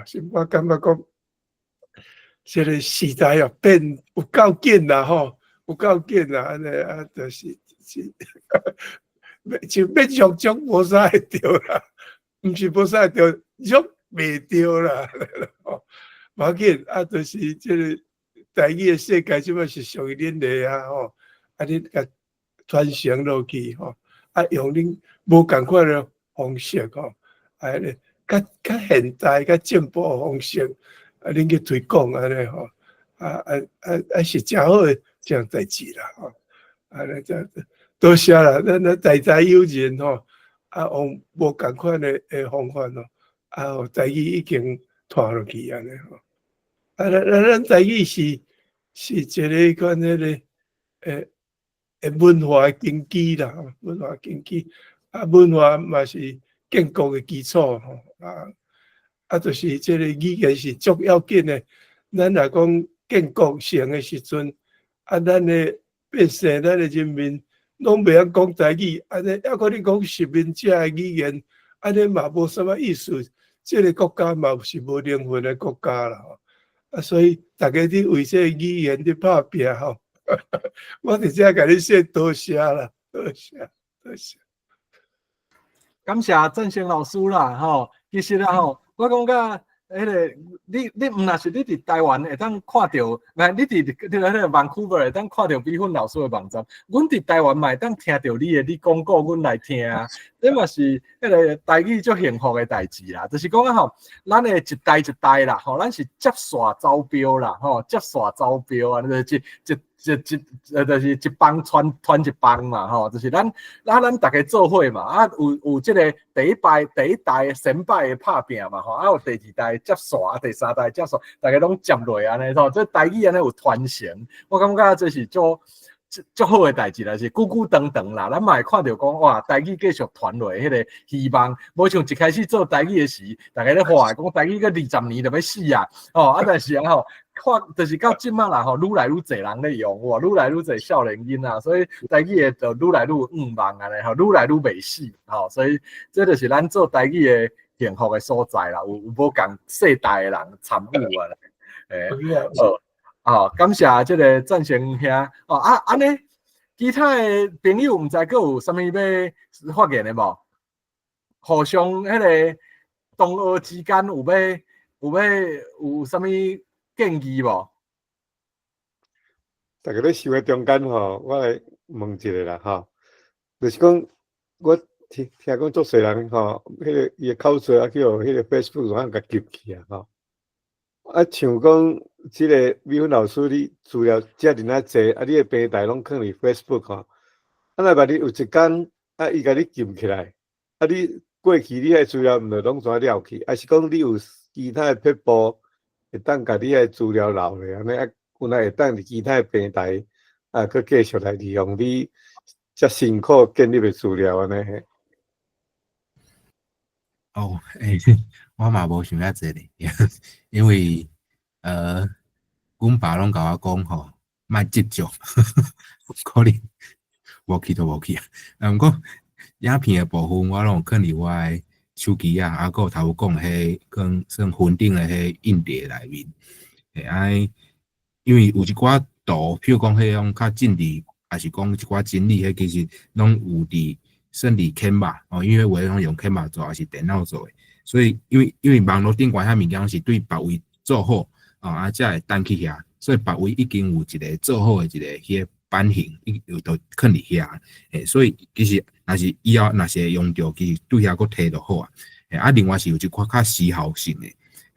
心肝感觉讲，这个时代变有够紧啦吼，有够紧啦，安尼就是就要入足无啥会着啦，毋是无啥会着入。袂着啦，无要紧，啊，就是即个台语的世界，即摆是属于恁的啊，吼，啊，恁甲传承落去，吼，啊，用恁无共款的方式，吼，啊，较现代、较进步的方式，啊，恁去推广安尼，吼，是真好的一项代志啦，吼，啊，多谢啦，咱代代有人，吼，啊，用无共款的方法，吼，啊，台语已经传落去安尼，吼。啊，咱台语是一个款迄个文化根基啦，文化根基啊，文化嘛是建国的基础吼啊，就是即个语言是足要紧的。咱若讲建国成的时阵，啊，咱的百姓、咱的人民拢袂晓讲台语，安尼还可你讲实名者的语言，安尼嘛无啥物意思。即个国家嘛是无灵魂的国家啦。啊，所以大家伫为这语言伫拍拼吼，我伫遮甲你说多谢啦，多谢，多谢。感谢振兴老师啦，吼，其实啦吼，我感觉迄个你毋若是你伫台湾会当看到，你伫迄个 Vancouver 会当看到美芬老师的网站，阮伫台湾嘛会当听到你广告，阮来听啊，这嘛是迄个台语足幸福的代志啦，就是讲啊吼，咱的一代一代啦，吼，咱是接线走标啦，吼，接线走标啊，就是一帮传一帮嘛，吼，就是咱大家做伙嘛，啊有即个第一代先辈的拍拼嘛，吼，啊有第二代接线，啊第三代接线，大家拢接落安尼吼，这台语安尼有传承，我感觉这是足好的代志啦，是久久长长啦，咱嘛会看到讲哇，台语继续传落迄个希望，无像一开始做台语的时，大家咧话讲台语个20年就要死啊，哦，啊但是吼。看，就是到即马啦吼，愈来愈侪人咧用，哇，愈来愈侪少年囡啊，所以台语的就愈来愈旺安尼吼，愈来愈袂死吼，所以这就是咱做台语的幸福的所在啦，有无共世代的人参与啊，感谢这个振兴兄哦啊，安尼其他的朋友毋知佫有啥物要发言的无？互相迄个同学之间有啥物？建议无？大家咧想诶中间吼，我来问一个啦吼，就是讲我听讲足侪人吼，迄个伊诶口水啊，去互迄个 Facebook 上甲吸去啊吼。啊，像讲即个美芬老师，你资料遮尔啊济，啊，你诶平台拢放伫 Facebook 吼，啊，若万一有一天啊，伊甲你禁起来，啊，你过去你诶资料毋着拢怎了去？还是讲你有其他诶撇步？会当甲你诶资料留咧，安尼啊，有哪会当伫其他诶平台啊，佮继续来利用你遮辛苦建立诶资料安尼嘿。哦，我嘛无想遐济咧，因为阮爸拢甲我讲吼，莫执着，可能无去就无去啊。毋过影片诶部分，我拢放伫我诶手机啊，啊，有头讲迄跟算稳定诶迄硬碟内面，安因为有一寡图，譬如讲迄种较政治，还是讲一寡整理，迄其实拢有伫算伫 Canva 哦，因为我拢用 Canva 做，还是电脑做诶，所以因为网络顶悬遐物件是对别位做好啊，才会单去遐，所以别位已经有一个做好诶一个迄个版型，有都放伫遐，所以其实若是以后若是会用着，其实对遐佫摕就好啊。啊，另外是有一寡较时效性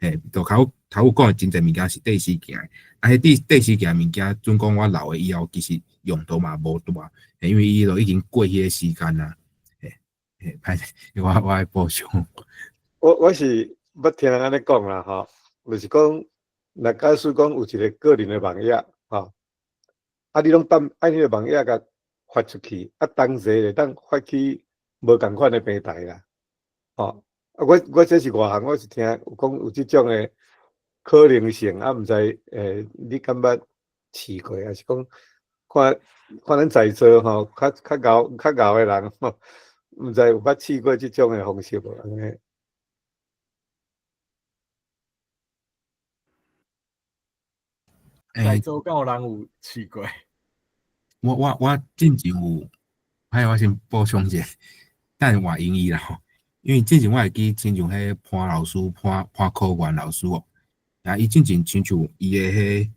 诶，就头讲诶真侪物件是第四件，啊，迄第四件物件，准讲我留诶以后，其实用途嘛无大，因为伊都已经过迄个时间啦。歹势，我爱补充。我是捌听人安尼讲啦吼，就是讲，若假使讲有一个个人诶网页吼，啊，你拢按迄个网页甲发出去，啊，同时会当发去无共款诶平台啦，吼。啊，我这是外行，我是听有讲有即种诶可能性，啊，毋知你感觉试过，还是讲看咱在座吼，较牛诶人吼，毋知有捌试过即种诶方式无？安尼。在座敢有人有试过？我之前有，我先补充一下，等换英语啦吼。因为之前我会记，亲像迄潘老师、潘科元老师哦，啊，伊进前亲像伊诶迄，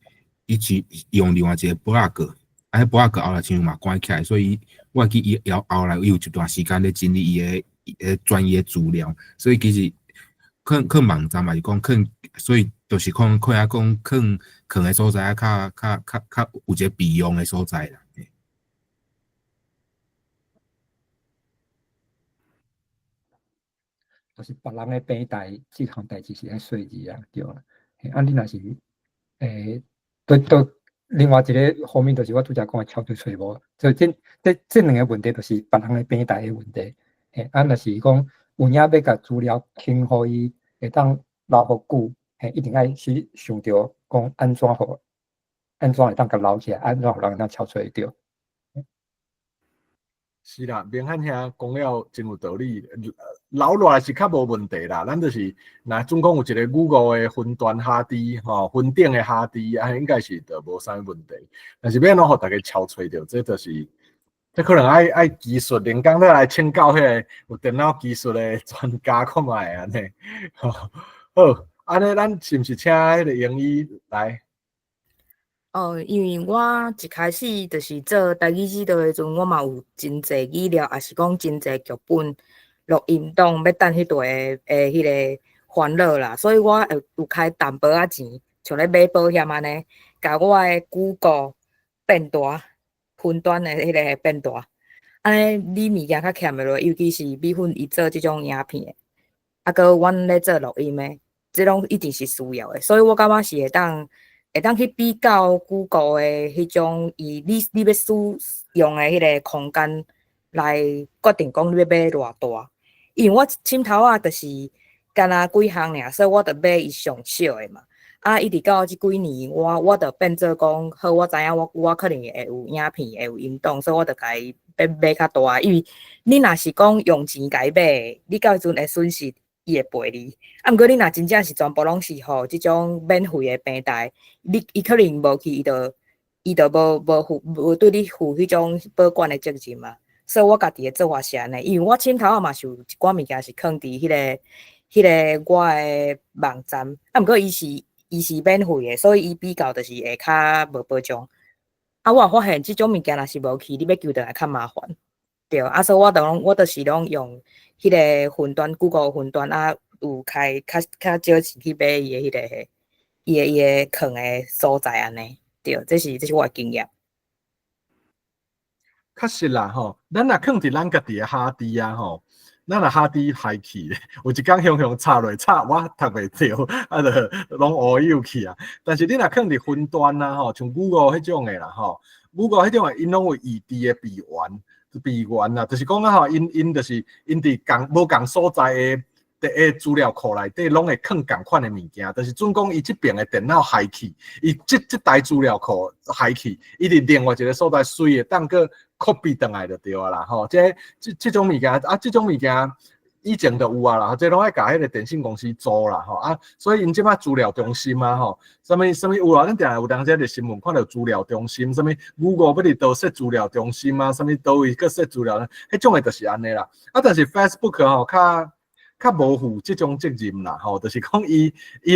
伊去用另外一个 blog， 啊，迄 blog 后来亲像嘛关起来，所以我记伊后来有一段时间咧整理伊诶专业资料，所以其实看网站嘛是讲看，所以就是看下讲看诶所在啊，较有一个备用诶所在啦。就是别人的平台这项代志是爱随意啊，对啦。啊，你若是都另外一个方面，就是我拄则讲的超出揣无，所以这两个问题，就是别人的平台的问题。啊，若是讲有影要甲资料清互伊，会当留互久，一定爱去想着讲安怎会当甲留起来，安怎互人会当超出会着。是啦，明翰兄讲了真有道理，留落来是较无问题啦。咱就是若总共有一个 Google 的分段下低，吼分顶的下低，啊，应该是就无啥问题。但是要怎互大家超找着，这就是这可能爱技术，连工来请教迄个有电脑技术的专家看卖安尼。好，安尼咱是毋是请迄个英语来？因为我一开始就是做台语指导的时阵，我嘛有真侪语料，也是讲真侪剧本录音档，要等迄段的迄个烦恼啦，所以我有开淡薄仔钱，像咧买保险安尼，甲我的 Google 变大，分段的迄个变大，安尼你物件较欠的落，尤其是米粉伊做即种影片的，啊，搁阮咧做录音的，即拢一定是需要的，所以我感觉是会当去比较 Google 的迄种你要使用的迄个空间来决定讲你要买偌大。因为我凊头啊，就是干那几项尔，所以我着买伊上少的嘛。啊，一直到即几年，我着变做讲好，我知影我可能会有影片，会有音档，所以我着甲伊买较大。因为你若是讲用钱甲伊买，你到时阵会损失。伊会赔你，啊！毋过你若真正是全部拢是互即种免费的平台，伊可能无去，伊就无对你负迄种保管的责任嘛。所以我家己的做法是安尼，因为我凊头啊嘛是有一寡物件是放伫迄个我的网站，啊！毋过伊是免费的，所以伊比较就是会较无保障。啊！我发现即种物件若是无去，你要求着会较麻烦。对，啊，所以我就是拢用迄个云端 Google 云端啊，有开较少钱去买伊的藏的所在安尼。对，这是我的经验。确实啦吼，咱若放伫咱家己的哈迪啊吼，咱若哈迪害去，有一天向插落插，我读袂着，啊，就拢乌有去啊。但是你若放伫云端啊吼，像 Google 迄种的啦吼 ，Google 迄种的因拢有异地的闭源啦，就是讲啊吼，因就是因伫无共所在的第资料库内底，拢会放共款的物件。但是准讲伊即边的电脑害去，伊即台资料库害去，伊伫另外一个所在水的，当个 copy 倒来就对啊啦吼。即种物件啊，即种物件。以前就有啊啦，即拢爱甲迄个电信公司租啦吼啊，所以因即摆资料中心啊吼，什么有啊，咱定有当时伫新闻看到资料中心，什么 Google 要伫倒设资料中心啊，什么倒位搁设资料，迄种诶就是安尼啦。啊，但是 Facebook 吼较无负即种责任啦吼，就是讲伊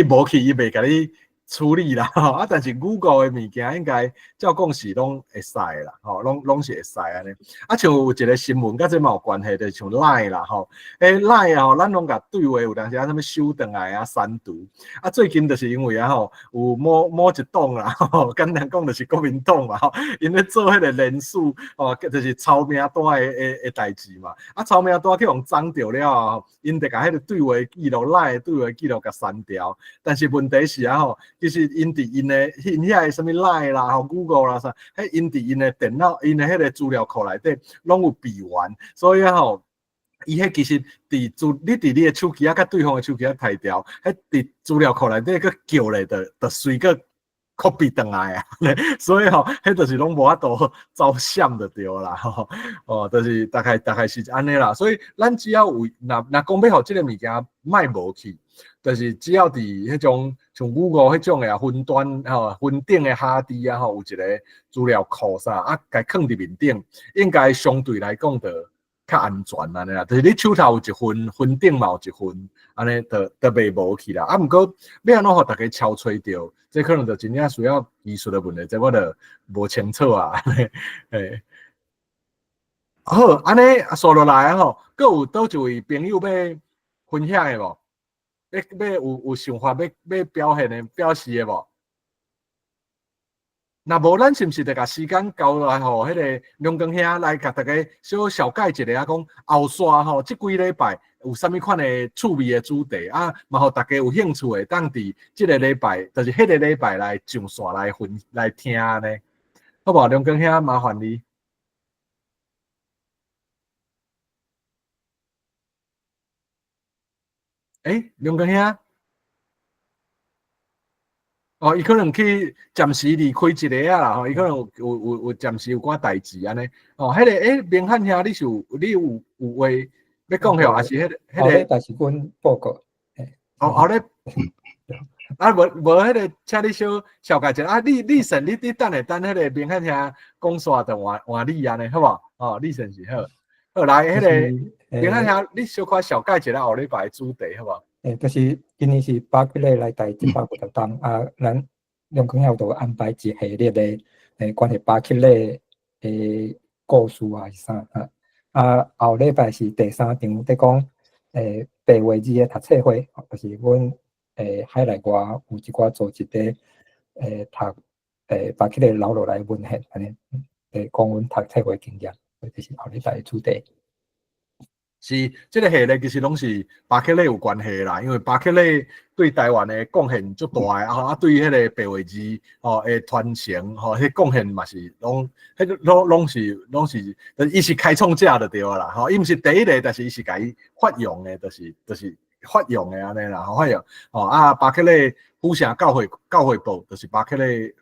无去，伊袂甲你处理啦吼啊，但是 Google 的物件应该照讲是拢会使啦吼，拢是会使安尼。啊，像有一个新闻，甲这嘛有关系，就像 Line 啦吼，Line 啊吼，咱拢甲对话有当时啊什么收转来啊删除，啊最近就是因为啊吼有某一党啦吼，简单讲就是国民党嘛吼，因咧做迄个连署哦，就是抄名单的代志嘛，啊抄名单去互脏掉了后，因得甲迄个对话记录 Line 对话记录甲删掉，但是问题是啊吼。其实因伫因遐什么 Line 啦、吼 Google 啦啥，迄因伫因的电脑、因的迄个资料库内底拢有闭源，所以吼，伊迄其实你伫你的手机啊，甲对方的手机啊抬掉，迄伫资料库内底个叫咧，就随个 copy 转来啊，所以吼，迄就是拢无法度照相就对啦吼，哦，就是大概是安尼啦，所以咱只要有若讲要互即个物件卖无去。就是只要伫迄种像 Google 迄种的云端吼、云顶的哈迪啊吼，有一个资料库啥啊，该放伫面顶，应该相对来讲较安全安尼啦。就是你手头有一份，分顶嘛有一份，安尼就袂无去啦。啊，毋过要安怎互大家敲吹着，这可能就真正需要技术的问题，这我就无清楚啊。诶，好，安尼说落来啊吼，阁有倒一位朋友要分享的无？要有想法要表现的表示的无？那无咱是毋是得甲时间交来吼？迄个梁光兄来甲大家小解一下啊，讲后续吼，即几礼拜有啥物款的趣味的主题啊，嘛互大家有兴趣的，当伫即个礼拜，就是迄个礼拜来上线来听呢，好无？梁光兄，麻烦你。梁光兄。哦，伊可能去暂时离开一个啊啦，吼，伊可能有暂时有寡代志安尼。哦，迄个明翰兄，你有话要讲晓，还是迄个？后礼拜是阮报告。后礼啊，无迄个，请你小解一下啊。李神，你等迄个明翰兄讲煞就换你安尼，好无？哦，李神是好。好来，迄个明翰兄，你小可小解一下后礼拜主题，好无？就是今年是巴克勒来台150档啊，咱梁光耀都安排一系列的关于巴克勒的故事啊是啥啊？后礼拜是第3场，在讲白话字的读册会，就是阮海内外有一寡组织的读巴克勒留落来文献安尼，讲阮读册会经验，这是后礼拜的主题。是，这个系列其实拢是巴克勒有关系啦，因为巴克勒对台湾的贡献足大的啊，对迄个白话字的传承迄贡献嘛是拢是，伊是开创者就对啦，伊毋是第一个，但是伊是甲伊发扬的，就是发扬的安尼啦，发扬啊，巴克勒府城教会部就是巴克勒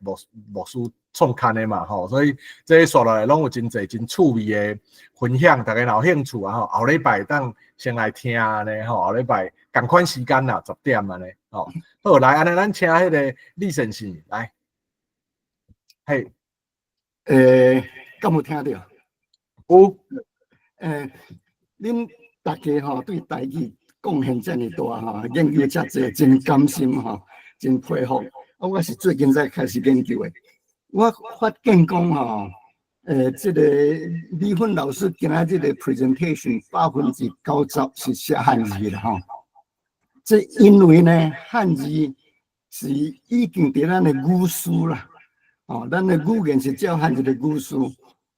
牧师创刊的嘛，所以这说落来拢有真侪真趣味的分享，大家若有兴趣啊，后礼拜当先来听呢，后礼拜同款时间啦，10点安尼，好来安尼，咱请迄个李先生来，嘿，敢有听到？有，恁大家对台语贡献遮尔大研究遮济，真甘心真佩服。我是最近才开始研究的。我发现讲这个李芬老师今仔日的 presentation 90%是写汉字的这因为呢，汉字是已经伫咱的语书啦，咱的语言是照汉字的语书。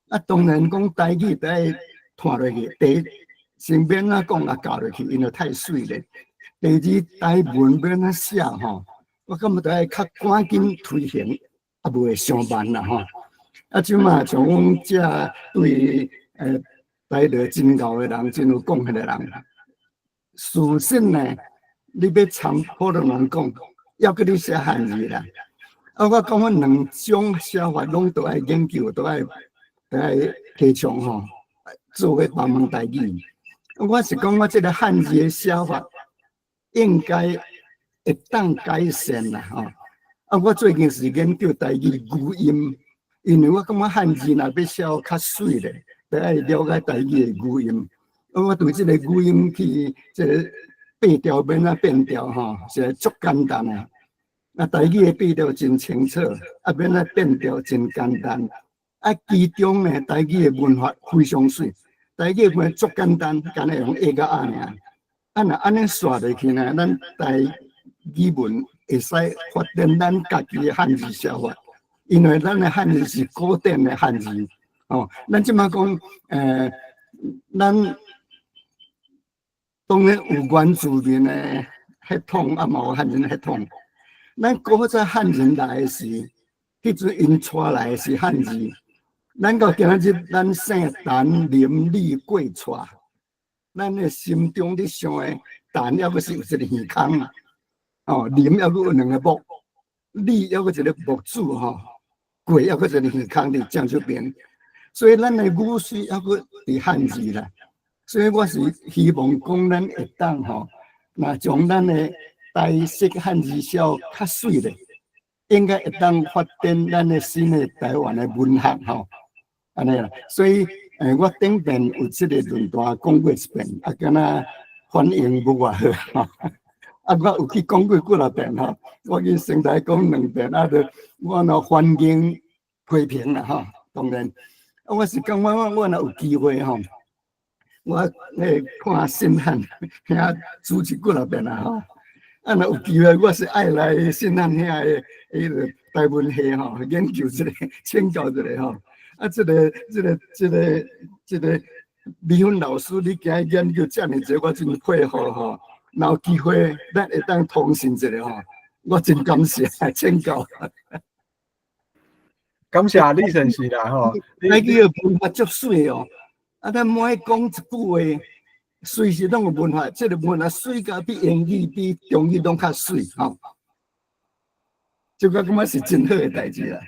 啊，当然讲台语得看落去，第一先免讲教落去，因为太水了。第二，台文免写我感觉得较赶紧推行。啊，袂上慢啦啊，即马像阮遮对台语真厚的人，真有贡献的人，事实呢，你要参普通人讲，要给你写汉字啦。啊，我讲阮两种写法拢都爱研究，都爱提倡做个帮忙台语。我是讲我这个汉字的写法应该会当改善啦啊，我最近是研究台语语音，因为我感觉汉字若要写较水咧，得爱了解台语的语音。我对这个语音去这个变调免变调是足简单的。啊，台语的变调真清楚，啊免变调真简单。啊，其中呢，台语的文法非常水，台语的文足简单，干那用 A 甲 R 尔。啊，若安尼刷落去呢，咱台语文会使发展咱家己的汉字写法，因为咱的汉字是古典的汉字咱即马讲咱当然有原住民的血统啊，嘛有汉人血统。咱古早汉人来的时，迄阵因带来的是汉字。咱到今仔日，咱姓陈、林、李、贵、蔡，咱的心中咧想的陈，还阁是有一个耳孔。林还阁有2个木，李还阁一个木主贵还阁一个耳孔伫江这边，所以咱的语序还阁伫汉字啦。所以我是希望讲咱会当那将咱的台式汉字写较水咧，应该会当发展咱的新的台湾的文学安尼啦。所以我顶遍有即个论坛讲过一遍，啊，敢若反应无偌好吼。啊，我有去讲过几啊遍吼，我去先台讲2遍，啊，就我若反应批评啦吼。当然，啊，我是讲我若有机会吼，我看新汉遐主持几啊遍啦吼。啊，若有机会，我是爱来新汉遐个台文系吼，研究一个，请教一个吼。啊，这个美芬老师，你今日研究这么多，我真佩服吼。若有机会，咱会当通信一下吼，我真感谢，请教。感谢李先生啦吼，台语的文化足水哦，啊，咱每讲一句话，水是拢有文化，这个文化水甲比英语、比中语拢较水吼，这个感觉是真好的代志啦。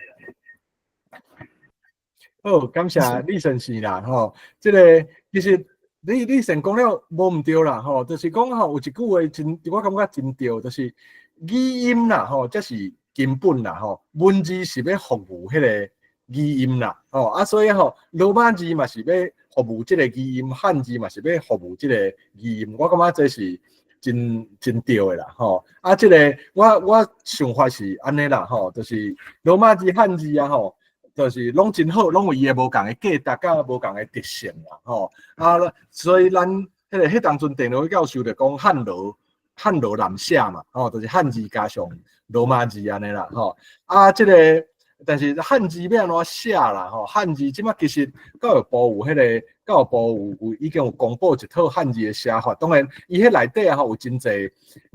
好，感谢李先生啦吼，这个其实你先讲了无毋对啦吼，就是讲吼有一句话真，我感觉真对，就是语音啦吼，这是根本啦吼，文字是要服务迄个语音啦吼，啊所以吼罗马字嘛是要服务这个语音，汉字嘛是要服务这个语音，我感觉这是真对的啦吼，啊这个我想法是安尼啦吼，就是罗马字汉字啊吼。就是拢真好，拢有伊个无共个价值，甲无共个特性啦，吼啊，所以咱迄当阵电脑教授就讲汉罗南写嘛，吼，就是汉字加上罗马字安尼啦，吼啊，这个但是汉字要安怎写啦，吼，汉字即马其实教育部有迄个教育部有已经有公布一套汉字的写法，当然伊迄内底吼有真侪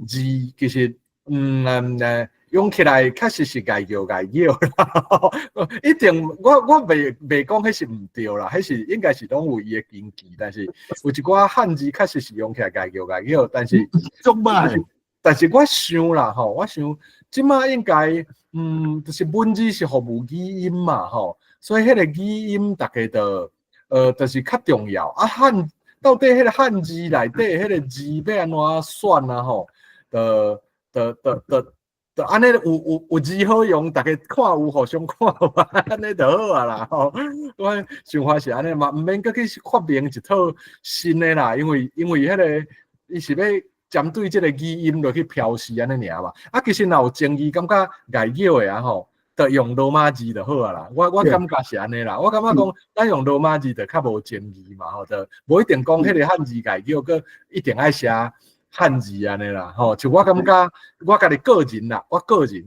字，其实用起来确实是碍叫啦，一定我袂讲迄是毋对啦，迄是应该是拢有伊个根据，但是有一寡汉字确实是用起来碍叫，但是足歹。但是我想啦吼，我想即马应该就是文字是服务语音嘛吼，所以迄个语音大家就就是较重要啊。到底迄个汉字内底迄个字要安怎选啊吼？就安尼有字好用，大家看有互相看有啊，安尼就好啊啦吼。我想法是安尼嘛，毋免搁去发明一套新的啦，因为迄个伊是要针对即个语音落去标示安尼尔嘛。啊，其实若有争议感觉碍叫的啊吼，就用罗马字就好啊啦。我感觉是安尼啦，我感觉讲咱用罗马字就较无争议嘛吼，就无一定讲迄个汉字碍叫，佮一定爱写汉字安尼啦，吼，就我感觉我家己个人啦，我个人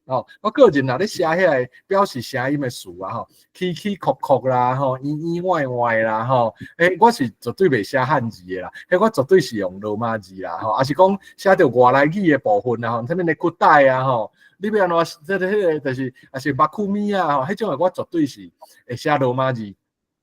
吼，我个人啦，咧写遐个表示声音的词啊，吼，起哭啦，吼，歪啦，吼，我是绝对袂写汉字的啦，我绝对是用罗马字啦，吼，也是讲写着外来语的部分啦，吼，啥物咧古代啊，吼，你要安怎，迄个就是也是马库米啊，吼，迄种的我绝对是会写罗马字。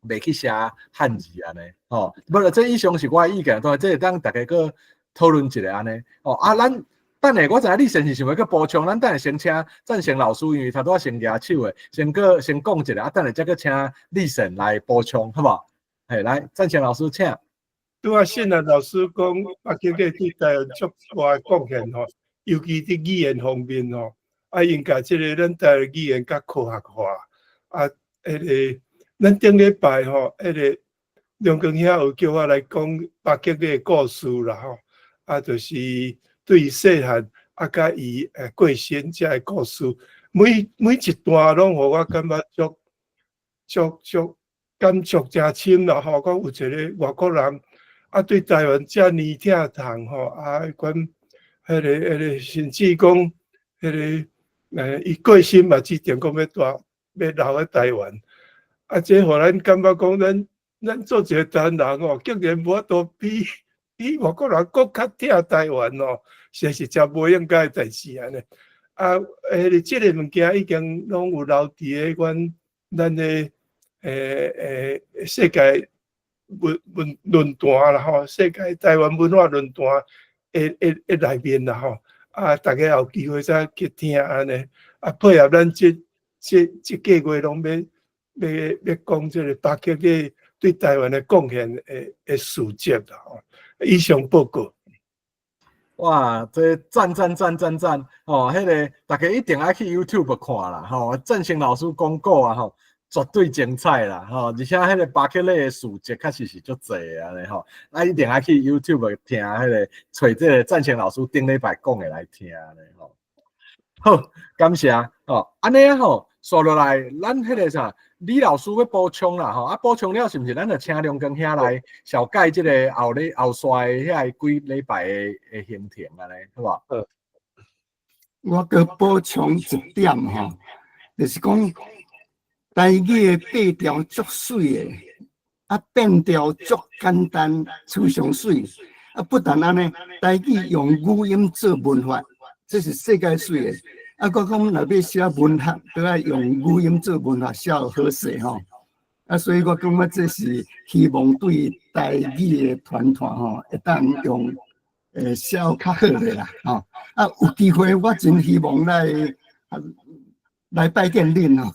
袂去写汉字安尼，吼，不过这以上是我的意见，当然这当大家个讨论一下安尼，哦啊，咱等下我知影李先生想要去补充，咱等下先请赞成老师，因为他拄仔先举手的，先讲一下，啊，等下再去请李先来补充，好不好？嘿，来，赞成老师请。拄仔信啊，老师讲北京个对台湾足大贡献吼，尤其伫语言方面吼，啊，应该即个咱台湾语言较科学化，啊，迄个。咱顶礼拜吼，迄个梁光遐有叫我来讲北极个故事啦吼，啊，就是对细汉啊，甲伊过身遮个故事，每一段拢互我感觉足感触诚深啦吼。讲有一个外国人啊，对台湾遮尔疼痛吼，啊，款迄个甚至讲迄个伊过身嘛，指定讲要留喺台湾。啊，这互咱感觉讲，咱做一个台湾人哦，竟然无法度比外国人搁较疼台湾哦，实在是真无应该的代志安尼。啊，即个物件已经拢有留伫个咱的世界论坛啦吼，世界台湾文化论坛内面啦吼。啊，大家有机会再去听安尼，啊，配合咱这个月拢要讲这个北极个对台湾的贡献的事迹啦吼，以上报告。哇，这赞哦！迄个大家一定爱去 YouTube 看啦吼，振兴老师讲过啊吼，绝对精彩啦，吼！而且迄个巴克勒的事迹确实是足侪啊，吼！啊，一定爱去 YouTube 听迄个，找这个赞成老师顶礼拜讲的来听咧，吼。好，感谢哦。安尼啊吼，说落来，咱迄个啥，李老师要补充啦，吼。啊，补充了是毋是？咱就请梁光兄来小解即个后衰遐几礼拜的行程啊咧，好无？我搁补充一点吼，就是讲台语的八调足水的，啊变调足简单，非常水。啊，不但安尼，台语用语音做文法，这是世界水的。啊，我讲若要写文学，都要用语音做文法，写好势吼。啊，所以我感觉这是希望对台语的团吼，会当用写较好的啦，吼。啊，有机会我真希望来拜见恁哦。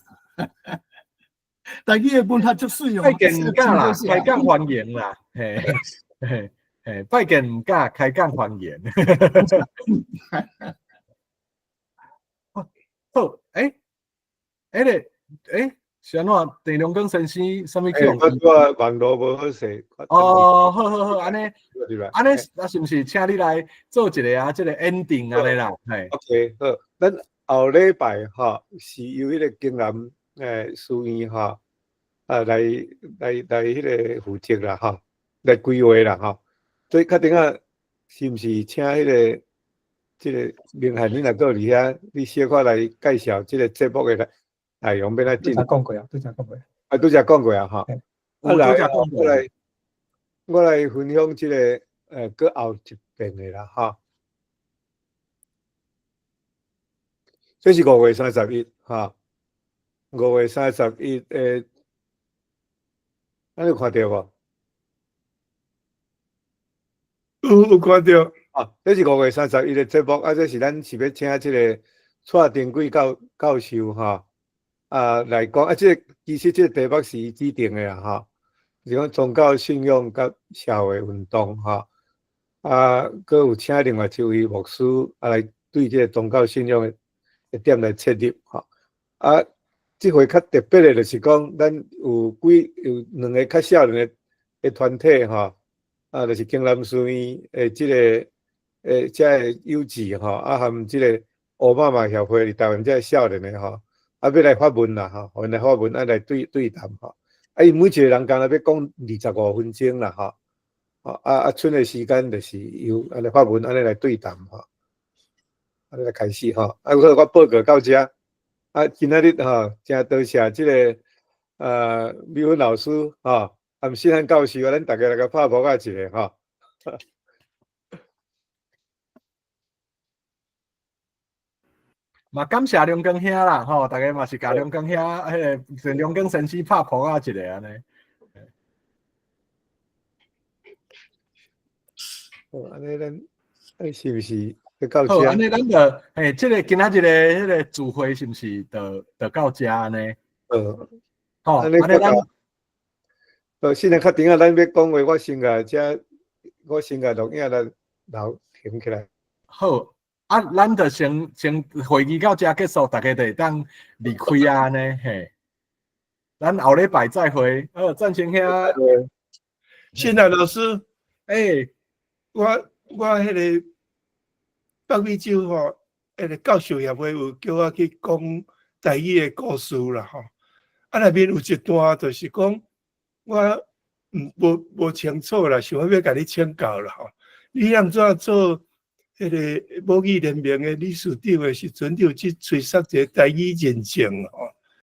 台语的文化足水哦，拜见唔敢啦，开讲欢迎啦，嘿嘿嘿，拜见唔敢，开讲欢迎。好，是安怎？郑良光先生什么去用？我网络无好势。哦，好，安尼，那是毋是请你来做一个啊，这个 ending 安尼啦？系。OK， 好，咱后礼拜哈是由迄个经南师院哈来迄个负责啦哈，来规划啦哈。所以确定啊，是毋是请迄个即个明翰你若搁伫遐，你小可来介绍即个节目的内容，要来进。讲过啊，拄则讲过。啊，拄则讲过啊，哈。我来分享即个搁后一遍的啦，哈。这是5月31哈，5月31咱有看到无？有看到。啊，这是5月31的节目，啊，这是咱是要请这个蔡丁贵教授哈，来讲啊，这个其实这个题目是伊指定的啦哈，是讲宗教信仰甲社会运动哈，佮有请另外一位牧师来对这个宗教信仰的一点来切入哈，这回较特别的就是讲，咱有两个较少年的团体哈，就是经南师院这个这幼稚吼，含这个奥巴马协会台湾这少年的吼，要来发问啦吼，来发问来对谈吼，伊每一个人刚才要讲25分钟啦吼，剩的时间就是由来发问来对谈吼，来开始吼，我报告到这，今仔日吼，真多谢这个美芬老师吼，含新汉教授，咱大家来个拍扑一下吼。嘛感谢梁光兄啦，吼，大家嘛是甲梁光兄，迄个梁光先生拍扑一个安尼。安尼咱是毋是要到好，这？安尼咱就这个今仔日的迄个聚会是毋是就到这安尼？好，安尼咱现在确定啊，咱要讲话，我先甲录影来留停起来。好。咱就先会议到这结束，大家就会当离开啊安尼嘿。咱后礼拜再会。赞成兄。新来老师，我迄个北美洲吼，迄个教授协会有叫我去讲台语的故事啦吼。内面有一段就是讲，我无清楚啦，想要甲你请教啦吼。你怎做？迄个母语联盟的理事长的时阵，就去催促一个台语认证吼。